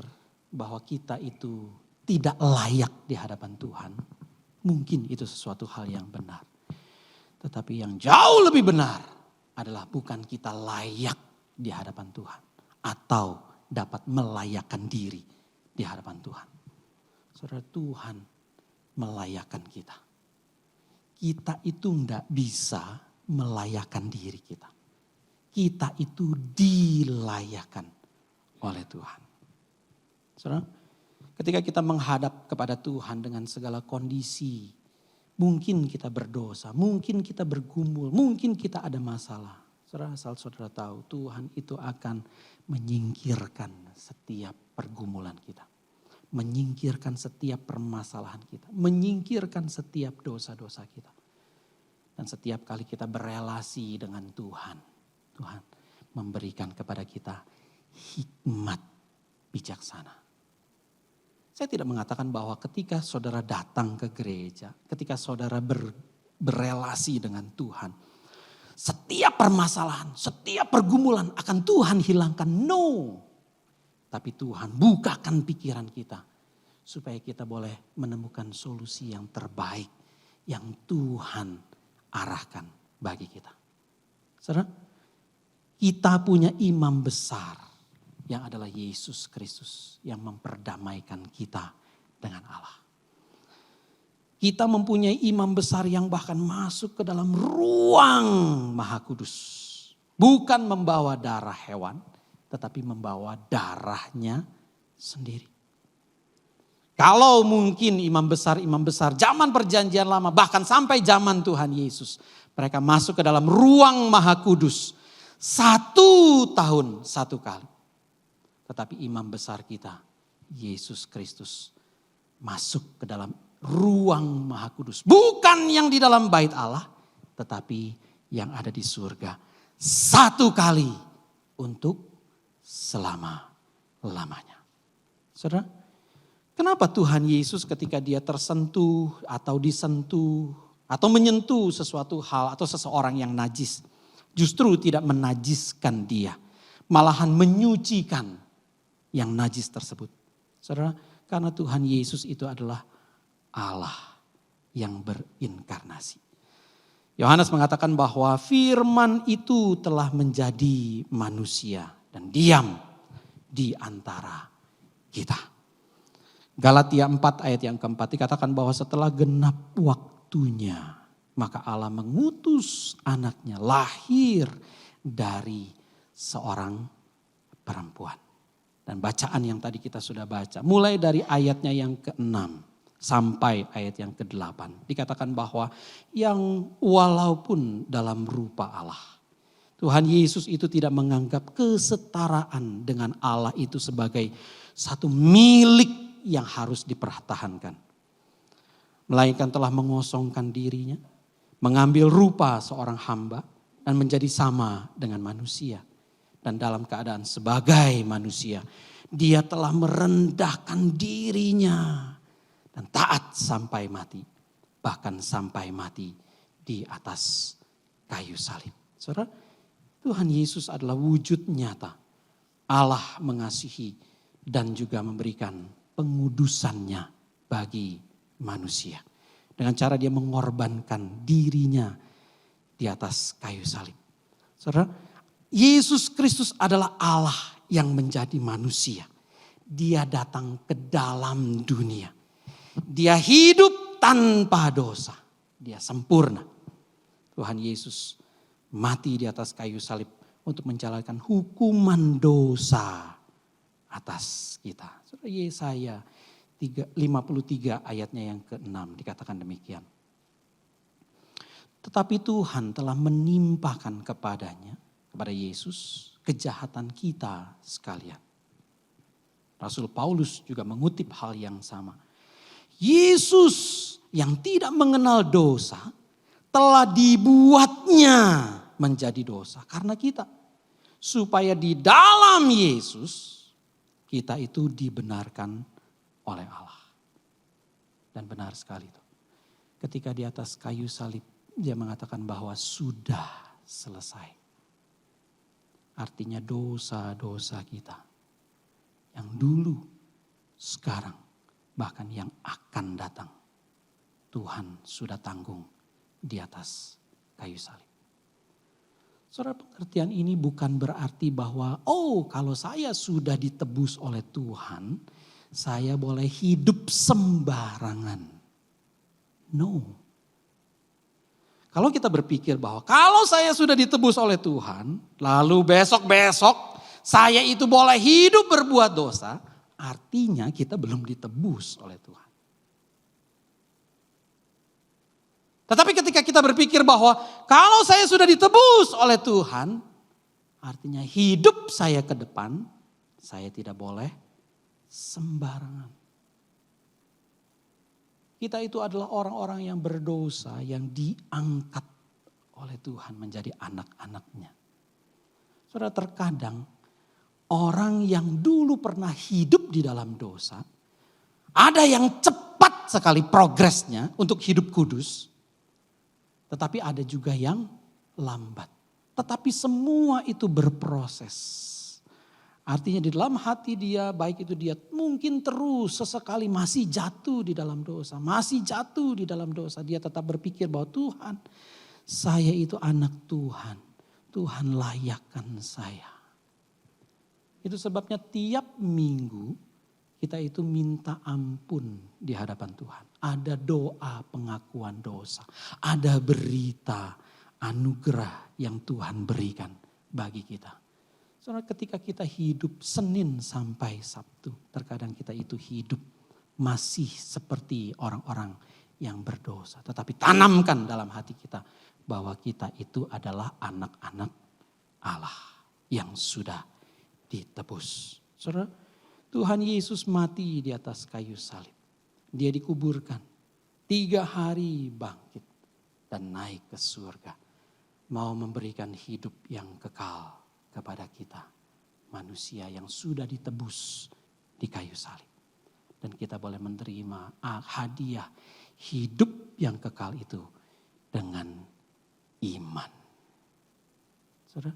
bahwa kita itu tidak layak di hadapan Tuhan, mungkin itu sesuatu hal yang benar. Tetapi yang jauh lebih benar adalah bukan kita layak di hadapan Tuhan atau dapat melayakkan diri di hadapan Tuhan. Saudara, Tuhan melayakkan kita. Kita itu tidak bisa melayakkan diri kita. Kita itu dilayakkan oleh Tuhan. Saudara, ketika kita menghadap kepada Tuhan dengan segala kondisi, mungkin kita berdosa, mungkin kita bergumul, mungkin kita ada masalah. Saudara, asal saudara tahu Tuhan itu akan menyingkirkan setiap pergumulan kita. Menyingkirkan setiap permasalahan kita. Menyingkirkan setiap dosa-dosa kita. Dan setiap kali kita berelasi dengan Tuhan, Tuhan memberikan kepada kita hikmat bijaksana. Saya tidak mengatakan bahwa ketika saudara datang ke gereja, ketika saudara berelasi dengan Tuhan, setiap permasalahan, setiap pergumulan akan Tuhan hilangkan. No. Tapi Tuhan bukakan pikiran kita supaya kita boleh menemukan solusi yang terbaik yang Tuhan arahkan bagi kita. Saudara, kita punya imam besar yang adalah Yesus Kristus yang memperdamaikan kita dengan Allah. Kita mempunyai imam besar yang bahkan masuk ke dalam ruang Maha Kudus. Bukan membawa darah hewan, tetapi membawa darahnya sendiri. Kalau mungkin imam besar zaman perjanjian lama, bahkan sampai zaman Tuhan Yesus, mereka masuk ke dalam ruang Maha Kudus 1 tahun 1 kali. Tetapi imam besar kita, Yesus Kristus, masuk ke dalam ruang Maha Kudus. Bukan yang di dalam bait Allah, tetapi yang ada di surga. 1 kali untuk selama-lamanya. Saudara, kenapa Tuhan Yesus ketika dia tersentuh atau disentuh atau menyentuh sesuatu hal atau seseorang yang najis, justru tidak menajiskan dia, malahan menyucikan yang najis tersebut. Saudara, karena Tuhan Yesus itu adalah Allah yang berinkarnasi. Yohanes mengatakan bahwa firman itu telah menjadi manusia dan diam di antara kita. Galatia 4 ayat yang keempat dikatakan bahwa setelah genap waktunya, maka Allah mengutus anaknya lahir dari seorang perempuan. Dan bacaan yang tadi kita sudah baca, mulai dari ayatnya yang ke-6 sampai ayat yang ke-8. Dikatakan bahwa yang walaupun dalam rupa Allah, Tuhan Yesus itu tidak menganggap kesetaraan dengan Allah itu sebagai satu milik yang harus dipertahankan. Melainkan telah mengosongkan dirinya, mengambil rupa seorang hamba dan menjadi sama dengan manusia. Dan dalam keadaan sebagai manusia, dia telah merendahkan dirinya dan taat sampai mati. Bahkan sampai mati di atas kayu salib. Saudara, Tuhan Yesus adalah wujud nyata. Allah mengasihi dan juga memberikan pengudusannya bagi manusia. Dengan cara dia mengorbankan dirinya di atas kayu salib. Saudara, Yesus Kristus adalah Allah yang menjadi manusia. Dia datang ke dalam dunia. Dia hidup tanpa dosa. Dia sempurna. Tuhan Yesus mati di atas kayu salib untuk menjalankan hukuman dosa atas kita. Saudara, Yesaya 53 ayatnya yang ke-6 dikatakan demikian. Tetapi Tuhan telah menimpakan kepada Yesus, kejahatan kita sekalian. Rasul Paulus juga mengutip hal yang sama. Yesus yang tidak mengenal dosa telah dibuatnya menjadi dosa karena kita. Supaya di dalam Yesus kita itu dibenarkan oleh Allah. Dan benar sekali itu. Ketika di atas kayu salib, dia mengatakan bahwa sudah selesai. Artinya dosa-dosa kita yang dulu, sekarang, bahkan yang akan datang, Tuhan sudah tanggung di atas kayu salib. Saudara, pengertian ini bukan berarti bahwa kalau saya sudah ditebus oleh Tuhan, saya boleh hidup sembarangan. No. Kalau kita berpikir bahwa kalau saya sudah ditebus oleh Tuhan, lalu besok-besok saya itu boleh hidup berbuat dosa, artinya kita belum ditebus oleh Tuhan. Tetapi ketika kita berpikir bahwa kalau saya sudah ditebus oleh Tuhan, artinya hidup saya ke depan, saya tidak boleh sembarangan. Kita itu adalah orang-orang yang berdosa yang diangkat oleh Tuhan menjadi anak-anaknya. Saudara, terkadang orang yang dulu pernah hidup di dalam dosa, ada yang cepat sekali progresnya untuk hidup kudus, tetapi ada juga yang lambat. Tetapi semua itu berproses. Artinya di dalam hati dia, baik itu dia mungkin terus sesekali masih jatuh di dalam dosa. Masih jatuh di dalam dosa. Dia tetap berpikir bahwa Tuhan, saya itu anak Tuhan. Tuhan layakkan saya. Itu sebabnya tiap minggu kita itu minta ampun di hadapan Tuhan. Ada doa pengakuan dosa. Ada berita anugerah yang Tuhan berikan bagi kita. Soalnya ketika kita hidup Senin sampai Sabtu, terkadang kita itu hidup masih seperti orang-orang yang berdosa. Tetapi tanamkan dalam hati kita bahwa kita itu adalah anak-anak Allah yang sudah ditebus. Saudara, Tuhan Yesus mati di atas kayu salib. Dia dikuburkan. 3 hari bangkit dan naik ke surga. Mau memberikan hidup yang kekal kepada kita, manusia yang sudah ditebus di kayu salib. Dan kita boleh menerima hadiah hidup yang kekal itu dengan iman. Saudara,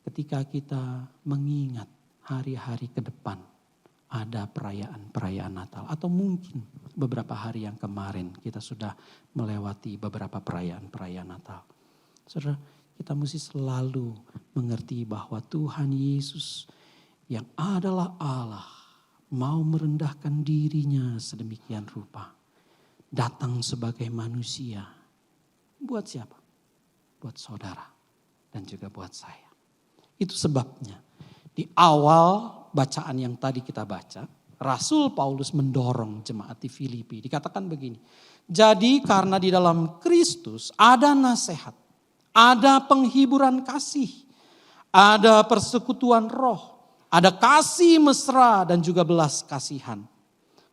ketika kita mengingat hari-hari ke depan, ada perayaan-perayaan Natal. Atau mungkin beberapa hari yang kemarin kita sudah melewati beberapa perayaan-perayaan Natal. Saudara, kita mesti selalu mengerti bahwa Tuhan Yesus yang adalah Allah mau merendahkan dirinya sedemikian rupa. Datang sebagai manusia. Buat siapa? Buat saudara dan juga buat saya. Itu sebabnya di awal bacaan yang tadi kita baca, Rasul Paulus mendorong jemaat di Filipi. Dikatakan begini, jadi karena di dalam Kristus ada nasihat, ada penghiburan kasih, ada persekutuan roh, ada kasih mesra dan juga belas kasihan.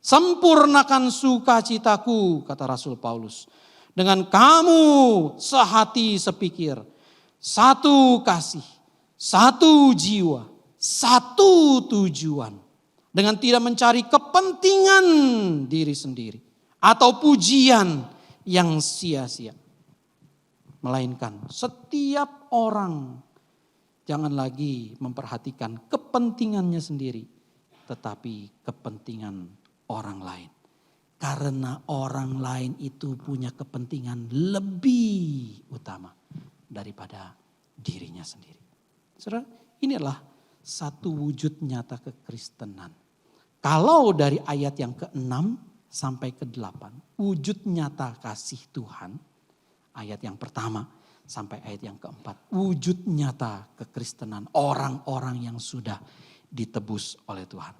Sempurnakan sukacitaku, kata Rasul Paulus. Dengan kamu sehati sepikir, satu kasih, satu jiwa, satu tujuan. Dengan tidak mencari kepentingan diri sendiri atau pujian yang sia-sia. Melainkan setiap orang jangan lagi memperhatikan kepentingannya sendiri. Tetapi kepentingan orang lain. Karena orang lain itu punya kepentingan lebih utama daripada dirinya sendiri. Saudara, ini adalah satu wujud nyata kekristenan. Kalau dari ayat yang ke-6 sampai ke-8. Wujud nyata kasih Tuhan. Ayat yang pertama sampai ayat yang keempat. Wujud nyata kekristenan orang-orang yang sudah ditebus oleh Tuhan.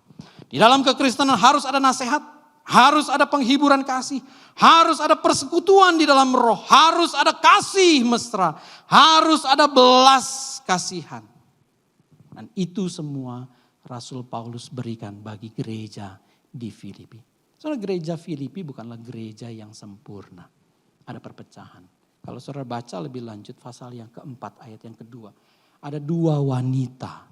Di dalam kekristenan harus ada nasihat. Harus ada penghiburan kasih. Harus ada persekutuan di dalam roh. Harus ada kasih mesra. Harus ada belas kasihan. Dan itu semua Rasul Paulus berikan bagi gereja di Filipi. Soalnya gereja Filipi bukanlah gereja yang sempurna. Ada perpecahan. Kalau saudara baca lebih lanjut pasal yang keempat ayat yang kedua. Ada 2 wanita,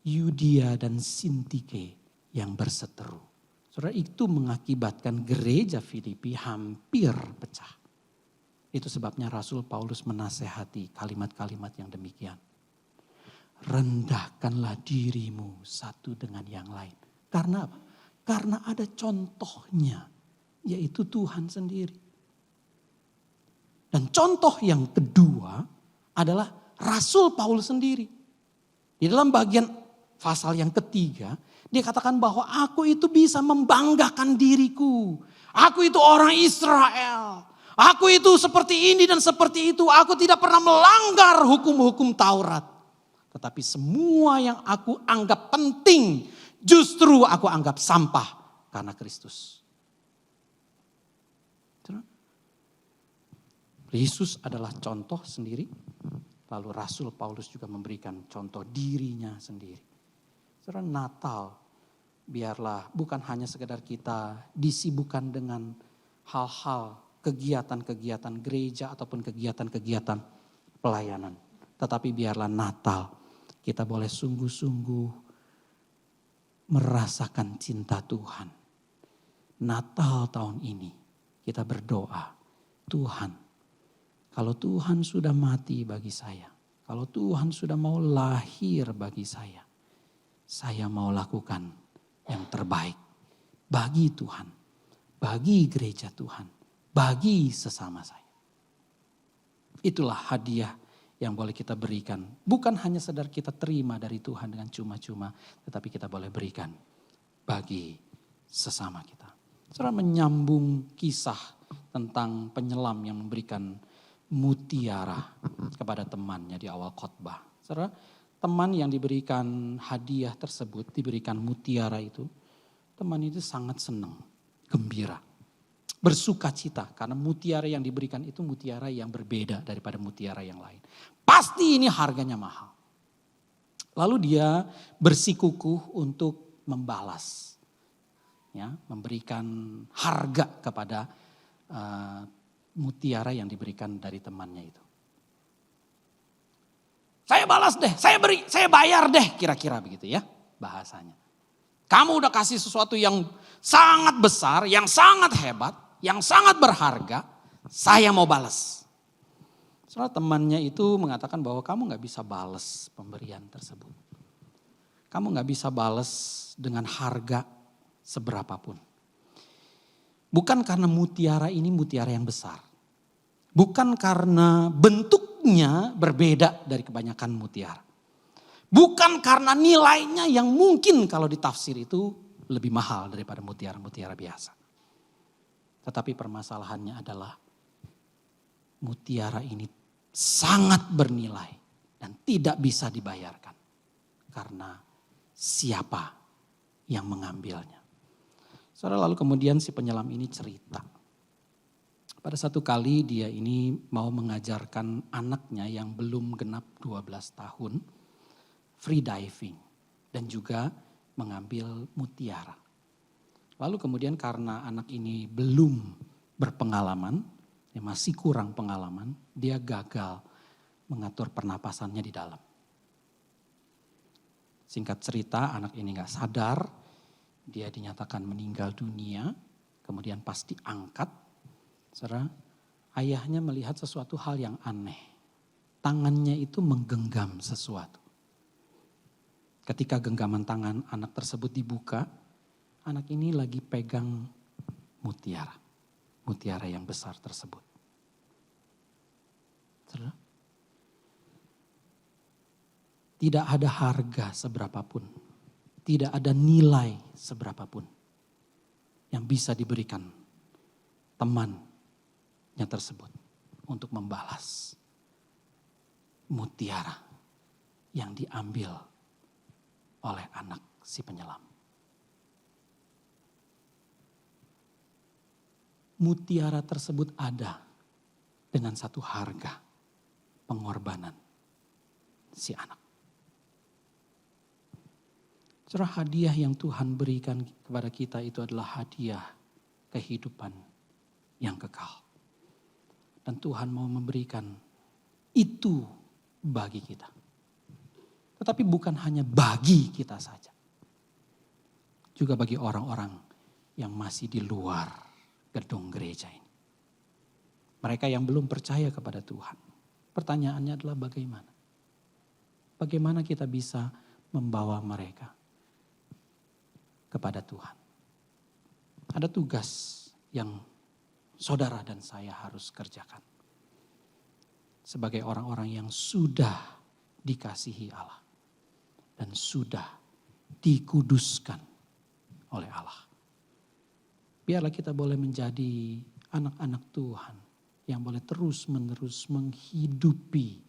Yudia dan Sintike yang berseteru. Saudara, itu mengakibatkan gereja Filipi hampir pecah. Itu sebabnya Rasul Paulus menasehati kalimat-kalimat yang demikian. Rendahkanlah dirimu satu dengan yang lain. Karena apa? Karena ada contohnya, yaitu Tuhan sendiri. Dan contoh yang kedua adalah Rasul Paulus sendiri. Di dalam bagian pasal yang ketiga, dia katakan bahwa aku itu bisa membanggakan diriku. Aku itu orang Israel. Aku itu seperti ini dan seperti itu. Aku tidak pernah melanggar hukum-hukum Taurat. Tetapi semua yang aku anggap penting, justru aku anggap sampah karena Kristus. Yesus adalah contoh sendiri. Lalu Rasul Paulus juga memberikan contoh dirinya sendiri. Saudara, Natal biarlah bukan hanya sekedar kita disibukkan dengan hal-hal kegiatan-kegiatan gereja ataupun kegiatan-kegiatan pelayanan. Tetapi biarlah Natal kita boleh sungguh-sungguh merasakan cinta Tuhan. Natal tahun ini kita berdoa, Tuhan, kalau Tuhan sudah mati bagi saya, kalau Tuhan sudah mau lahir bagi saya mau lakukan yang terbaik bagi Tuhan, bagi gereja Tuhan, bagi sesama saya. Itulah hadiah yang boleh kita berikan. Bukan hanya sekedar kita terima dari Tuhan dengan cuma-cuma, tetapi kita boleh berikan bagi sesama kita. Saudara, menyambung kisah tentang penyelam yang memberikan mutiara kepada temannya di awal khotbah. Saudara, teman yang diberikan hadiah tersebut, diberikan mutiara itu, teman itu sangat senang, gembira, bersuka cita. Karena mutiara yang diberikan itu mutiara yang berbeda daripada mutiara yang lain. Pasti ini harganya mahal. Lalu dia bersikukuh untuk membalas. Ya, memberikan harga kepada mutiara yang diberikan dari temannya itu. Saya balas deh, saya bayar deh, kira-kira begitu ya bahasanya. Kamu udah kasih sesuatu yang sangat besar, yang sangat hebat, yang sangat berharga, saya mau balas. Soalnya temannya itu mengatakan bahwa kamu gak bisa balas pemberian tersebut. Kamu gak bisa balas dengan harga seberapapun. Bukan karena mutiara ini mutiara yang besar. Bukan karena bentuknya berbeda dari kebanyakan mutiara. Bukan karena nilainya yang mungkin kalau ditafsir itu lebih mahal daripada mutiara-mutiara biasa. Tetapi permasalahannya adalah mutiara ini sangat bernilai dan tidak bisa dibayarkan. Karena siapa yang mengambilnya. Saudara, lalu kemudian si penyelam ini cerita. Pada satu kali dia ini mau mengajarkan anaknya yang belum genap 12 tahun free diving dan juga mengambil mutiara. Lalu kemudian karena anak ini belum berpengalaman, dia masih kurang pengalaman, dia gagal mengatur pernapasannya di dalam. Singkat cerita, anak ini gak sadar, dia dinyatakan meninggal dunia, kemudian pas diangkat. Saudara, ayahnya melihat sesuatu hal yang aneh. Tangannya itu menggenggam sesuatu. Ketika genggaman tangan anak tersebut dibuka, anak ini lagi pegang mutiara. Mutiara yang besar tersebut. Saudara, tidak ada harga seberapapun. Tidak ada nilai seberapapun. yang bisa diberikan temannya tersebut untuk membalas mutiara yang diambil oleh anak si penyelam. Mutiara tersebut ada dengan satu harga pengorbanan si anak. Saudara, hadiah yang Tuhan berikan kepada kita itu adalah hadiah kehidupan yang kekal. Dan Tuhan mau memberikan itu bagi kita. Tetapi bukan hanya bagi kita saja. Juga bagi orang-orang yang masih di luar gedung gereja ini. Mereka yang belum percaya kepada Tuhan. Pertanyaannya adalah bagaimana? Bagaimana kita bisa membawa mereka kepada Tuhan? Ada tugas yang saudara dan saya harus kerjakan. Sebagai orang-orang yang sudah dikasihi Allah. Dan sudah dikuduskan oleh Allah. Biarlah kita boleh menjadi anak-anak Tuhan yang boleh terus-menerus menghidupi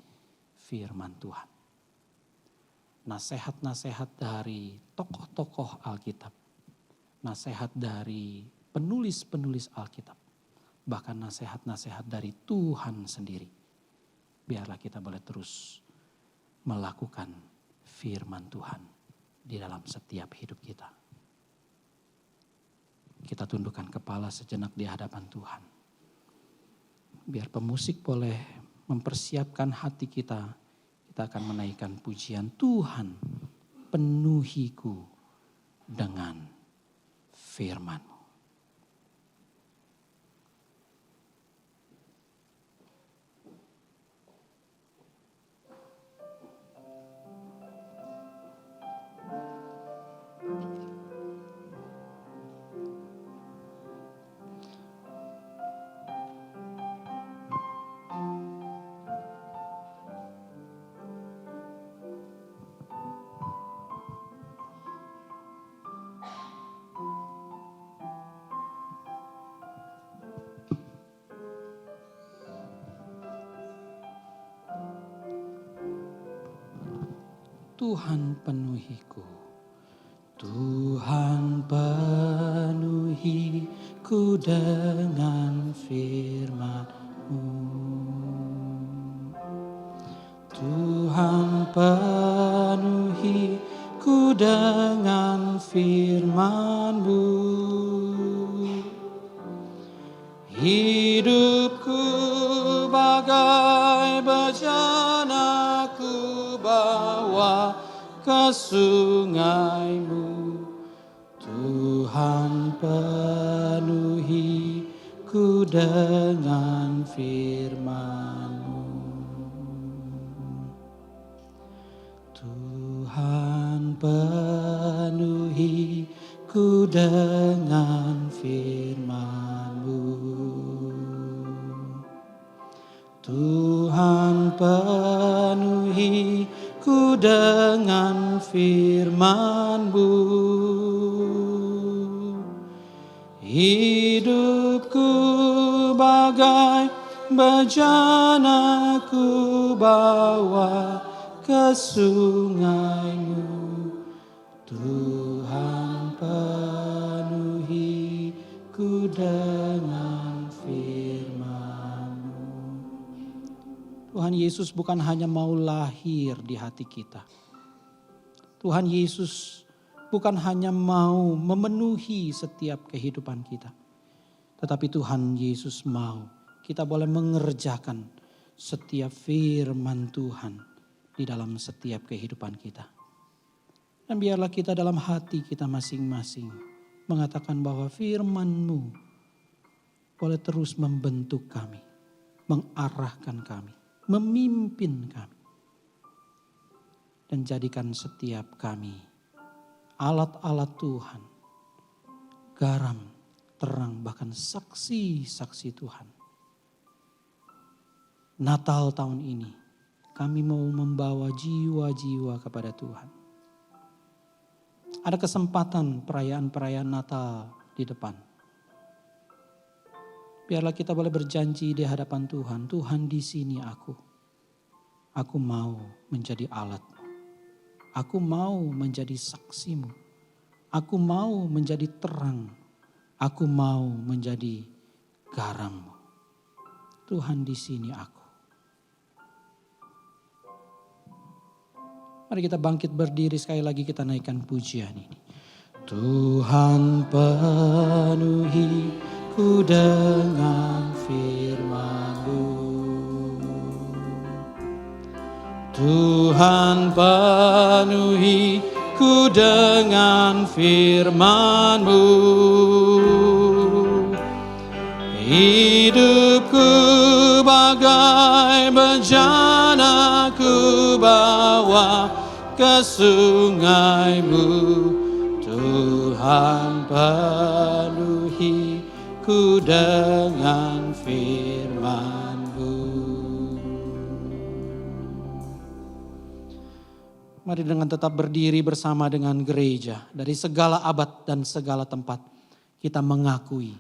firman Tuhan. Nasihat-nasihat dari tokoh-tokoh Alkitab. Nasihat dari penulis-penulis Alkitab. Bahkan nasihat-nasihat dari Tuhan sendiri. Biarlah kita boleh terus melakukan firman Tuhan di dalam setiap hidup kita. Kita tundukkan kepala sejenak di hadapan Tuhan. Biar pemusik boleh mempersiapkan hati kita. Kita akan menaikkan pujian, Tuhan penuhiku dengan firman-Mu. Tuhan penuhiku, Tuhan penuhiku dengan firman-Mu. Tuhan penuhiku dengan firman-Mu. Hidupku bagai bejana ku bawa ke sungai-Mu. Tuhan penuhiku dengan firman-Mu. Tuhan penuhiku dengan firman-Mu. Tuhan penuhiku dengan firman-Mu. Hidupku bagai bejana ku bawa ke sungai-Mu. Tuhan penuhiku dengan firman-Mu. Tuhan Yesus bukan hanya mau lahir di hati kita. Tuhan Yesus bukan hanya mau memenuhi setiap kehidupan kita. Tetapi Tuhan Yesus mau kita boleh mengerjakan setiap firman Tuhan di dalam setiap kehidupan kita. Dan biarlah kita dalam hati kita masing-masing mengatakan bahwa firman-Mu boleh terus membentuk kami, mengarahkan kami, memimpin kami. Dan jadikan setiap kami alat-alat Tuhan, garam, terang, bahkan saksi-saksi Tuhan. Natal tahun ini kami mau membawa jiwa-jiwa kepada Tuhan. Ada kesempatan perayaan-perayaan Natal di depan. Biarlah kita boleh berjanji di hadapan Tuhan. Tuhan, di sini aku. Aku mau menjadi alat-Mu. Aku mau menjadi saksi-Mu. Aku mau menjadi terang. Aku mau menjadi garam-Mu. Tuhan, di sini aku. Mari kita bangkit berdiri, sekali lagi kita naikkan pujian ini. Tuhan, penuhi ku dengan firman-Mu. Tuhan, penuhi ku dengan firman-Mu. Hidupku bagai bejana ku bawa ke sungai-Mu. Tuhan, penuhi ku dengan firman-Mu. Mari dengan tetap berdiri bersama dengan gereja. Dari segala abad dan segala tempat kita mengakui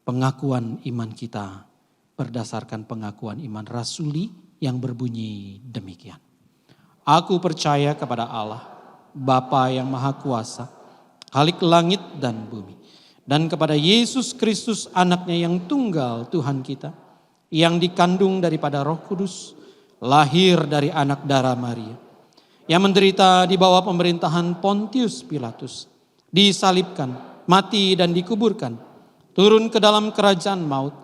pengakuan iman kita berdasarkan pengakuan iman rasuli yang berbunyi demikian. Aku percaya kepada Allah, Bapa yang Maha Kuasa, Khalik langit dan bumi, dan kepada Yesus Kristus anaknya yang tunggal Tuhan kita, yang dikandung daripada Roh Kudus, lahir dari anak darah Maria, yang menderita di bawah pemerintahan Pontius Pilatus, disalibkan, mati dan dikuburkan, turun ke dalam kerajaan maut,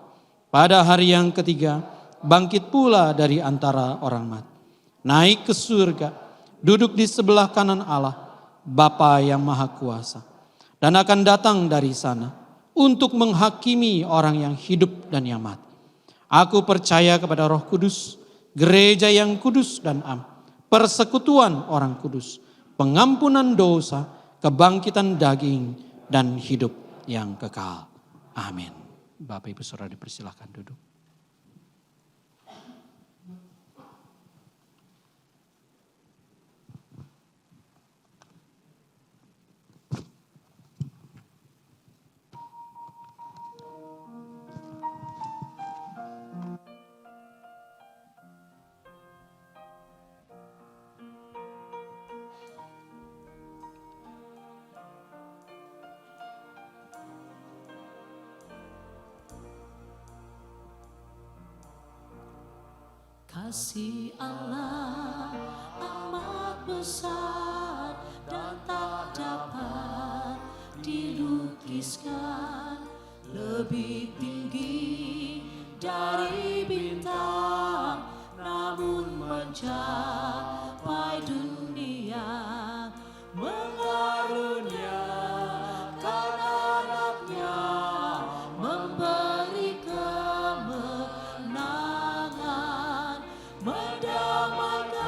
pada hari yang ketiga bangkit pula dari antara orang mati, naik ke surga, duduk di sebelah kanan Allah, Bapa yang Maha Kuasa, dan akan datang dari sana untuk menghakimi orang yang hidup dan yang mati. Aku percaya kepada Roh Kudus, gereja yang kudus dan am, persekutuan orang kudus, pengampunan dosa, kebangkitan daging, dan hidup yang kekal. Amin. Bapak Ibu Saudara dipersilahkan duduk. Kasih Allah amat besar dan tak dapat dilukiskan, lebih tinggi dari bintang, namun mencapai dunia, mengaruniakan anaknya, memberi kemenangan, mendamaikan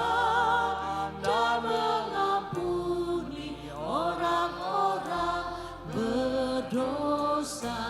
dan mengampuni orang-orang berdosa.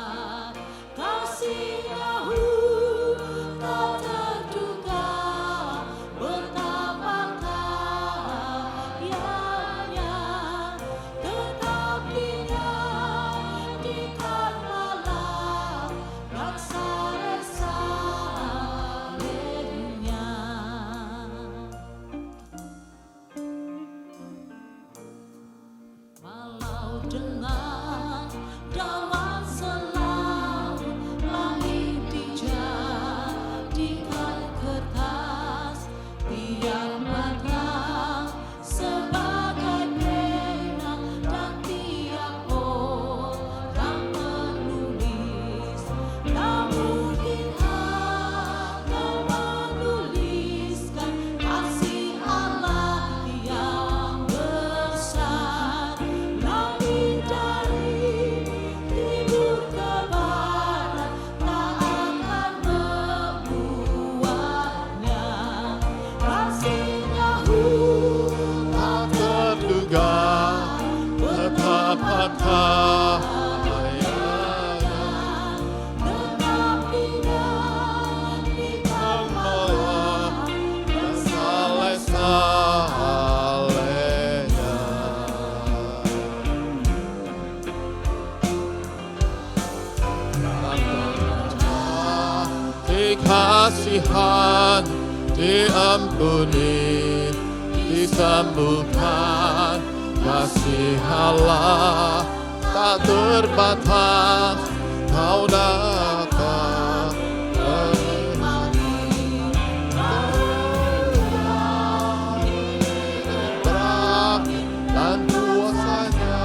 kasihan, diampuni, disembuhkan. Kasih Allah tak terbatas, Kau datang terang dan kuasanya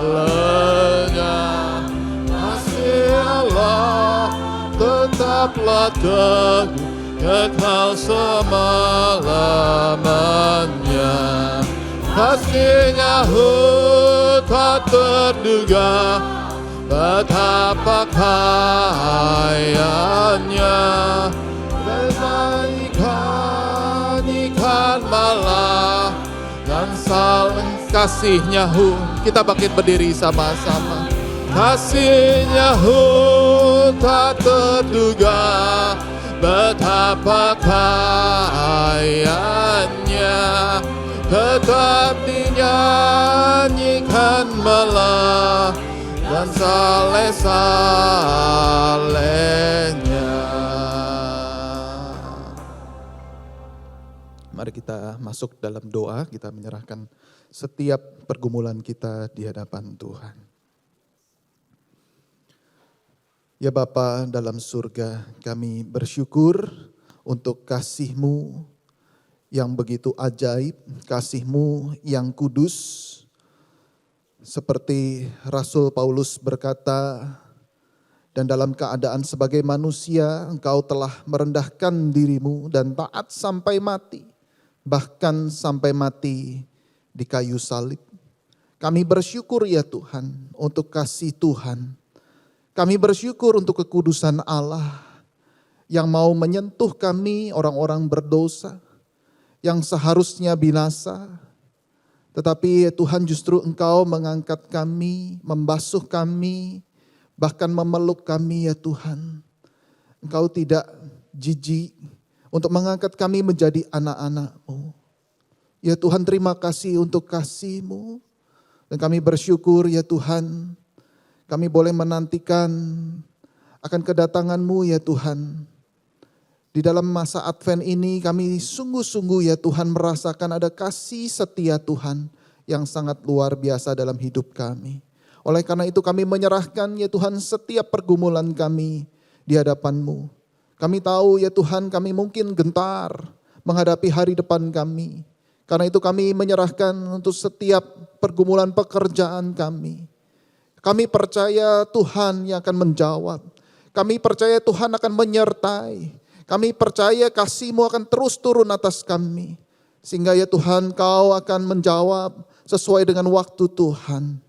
lenyap. Kasih Allah tetaplah teguh, kekal selama-lamanya. Kasih-Nya tak terduga, betapa kayanya. Ikan malah dan saling kasih-Nya. Kita bangkit berdiri sama-sama. Kasih-Nya tak terduga, betapa kayanya. Tetap dinyanyikan malah dan saleh-salehnya. Mari kita masuk dalam doa, kita menyerahkan setiap pergumulan kita di hadapan Tuhan. Ya Bapa dalam surga, kami bersyukur untuk kasih-Mu yang begitu ajaib, kasih-Mu yang kudus. Seperti Rasul Paulus berkata, dan dalam keadaan sebagai manusia, Engkau telah merendahkan diri-Mu dan taat sampai mati, bahkan sampai mati di kayu salib. Kami bersyukur ya Tuhan untuk kasih Tuhan. Kami bersyukur untuk kekudusan Allah yang mau menyentuh kami orang-orang berdosa, yang seharusnya binasa. Tetapi Tuhan justru Engkau mengangkat kami, membasuh kami, bahkan memeluk kami ya Tuhan. Engkau tidak jijik untuk mengangkat kami menjadi anak-anak-Mu. Ya Tuhan, terima kasih untuk kasih-Mu. Dan kami bersyukur ya Tuhan, kami boleh menantikan akan kedatangan-Mu ya Tuhan. Di dalam masa Advent ini kami sungguh-sungguh ya Tuhan merasakan ada kasih setia Tuhan yang sangat luar biasa dalam hidup kami. Oleh karena itu kami menyerahkan ya Tuhan setiap pergumulan kami di hadapan-Mu. Kami tahu ya Tuhan kami mungkin gentar menghadapi hari depan kami. Karena itu kami menyerahkan untuk setiap pergumulan pekerjaan kami. Kami percaya Tuhan yang akan menjawab. Kami percaya Tuhan akan menyertai. Kami percaya kasih-Mu akan terus turun atas kami. Sehingga ya Tuhan Kau akan menjawab sesuai dengan waktu Tuhan.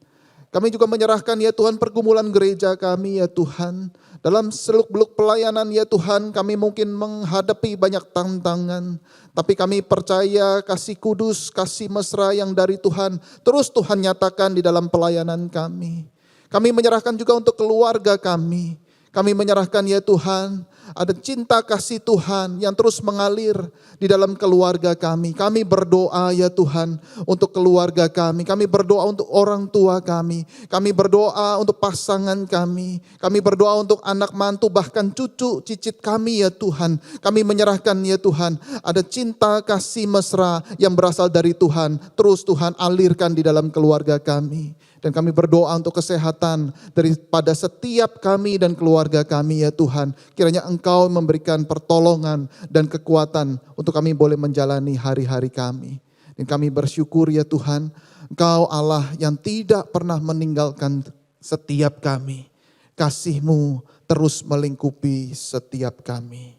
Kami juga menyerahkan ya Tuhan pergumulan gereja kami ya Tuhan. Dalam seluk-beluk pelayanan ya Tuhan kami mungkin menghadapi banyak tantangan. Tapi kami percaya kasih kudus, kasih mesra yang dari Tuhan terus Tuhan nyatakan di dalam pelayanan kami. Kami menyerahkan juga untuk keluarga kami. Kami menyerahkan ya Tuhan, ada cinta kasih Tuhan yang terus mengalir di dalam keluarga kami. Kami berdoa ya Tuhan untuk keluarga kami. Kami berdoa untuk orang tua kami. Kami berdoa untuk pasangan kami. Kami berdoa untuk anak mantu bahkan cucu cicit kami ya Tuhan. Kami menyerahkan ya Tuhan, ada cinta kasih mesra yang berasal dari Tuhan. Terus Tuhan alirkan di dalam keluarga kami. Dan kami berdoa untuk kesehatan daripada setiap kami dan keluarga kami ya Tuhan. Kiranya Engkau memberikan pertolongan dan kekuatan untuk kami boleh menjalani hari-hari kami. Dan kami bersyukur ya Tuhan, Engkau Allah yang tidak pernah meninggalkan setiap kami. Kasih-Mu terus melingkupi setiap kami.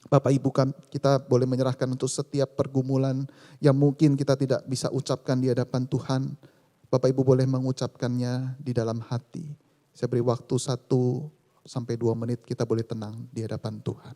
Bapak Ibu kita boleh menyerahkan untuk setiap pergumulan yang mungkin kita tidak bisa ucapkan di hadapan Tuhan. Bapak Ibu boleh mengucapkannya di dalam hati. Saya beri waktu 1 sampai 2 menit kita boleh tenang di hadapan Tuhan.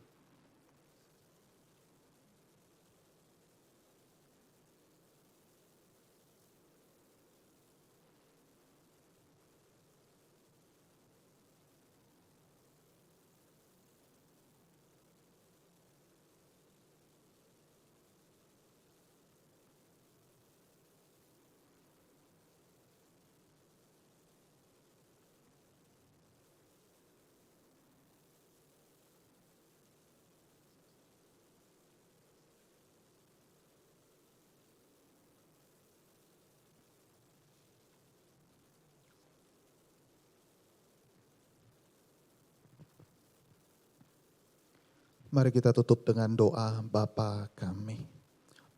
Mari kita tutup dengan doa Bapa kami.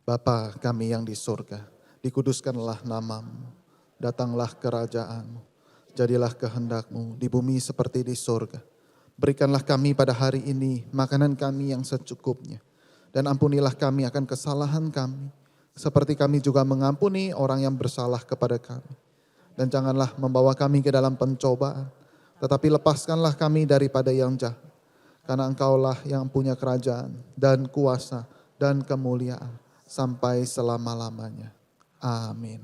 Bapa kami yang di surga, dikuduskanlah namamu, datanglah kerajaanmu, jadilah kehendakmu di bumi seperti di surga. Berikanlah kami pada hari ini makanan kami yang secukupnya, dan ampunilah kami akan kesalahan kami, seperti kami juga mengampuni orang yang bersalah kepada kami. Dan janganlah membawa kami ke dalam pencobaan, tetapi lepaskanlah kami daripada yang jahat. Karena Engkaulah yang punya kerajaan dan kuasa dan kemuliaan sampai selama-lamanya. Amin.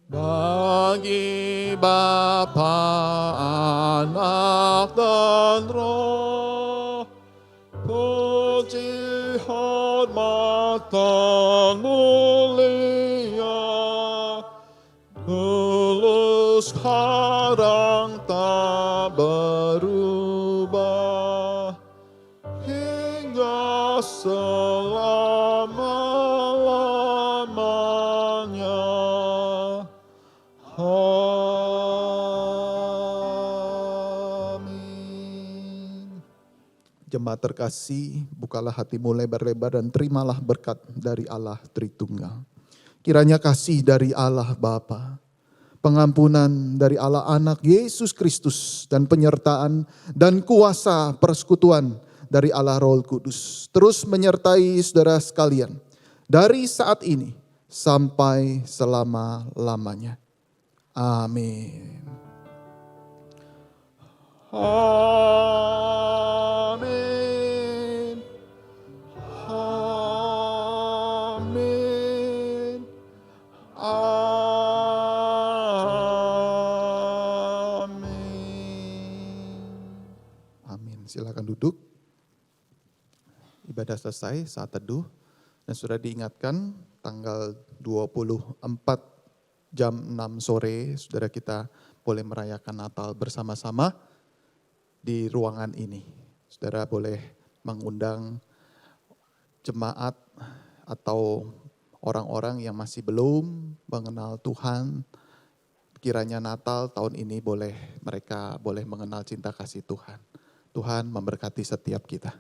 Bagi Bapa, Anak dan Roh, puji hormat dan mulia, dulu sekarang tak berubah, hingga selama-lamanya. Amin. Jemaat terkasih, bukalah hatimu lebar-lebar dan terimalah berkat dari Allah Tritunggal. Kiranya kasih dari Allah Bapa, pengampunan dari Allah Anak Yesus Kristus, dan penyertaan dan kuasa persekutuan dari Allah Roh Kudus terus menyertai saudara sekalian dari saat ini sampai selama-lamanya. Amin. Amin. Amin. Amin. Silakan duduk. Ibadah selesai, saat teduh. Dan sudah diingatkan tanggal 24 jam 6 sore, saudara kita boleh merayakan Natal bersama-sama di ruangan ini. Saudara boleh mengundang jemaat atau orang-orang yang masih belum mengenal Tuhan. Kiranya Natal tahun ini mereka boleh mengenal cinta kasih Tuhan. Tuhan memberkati setiap kita.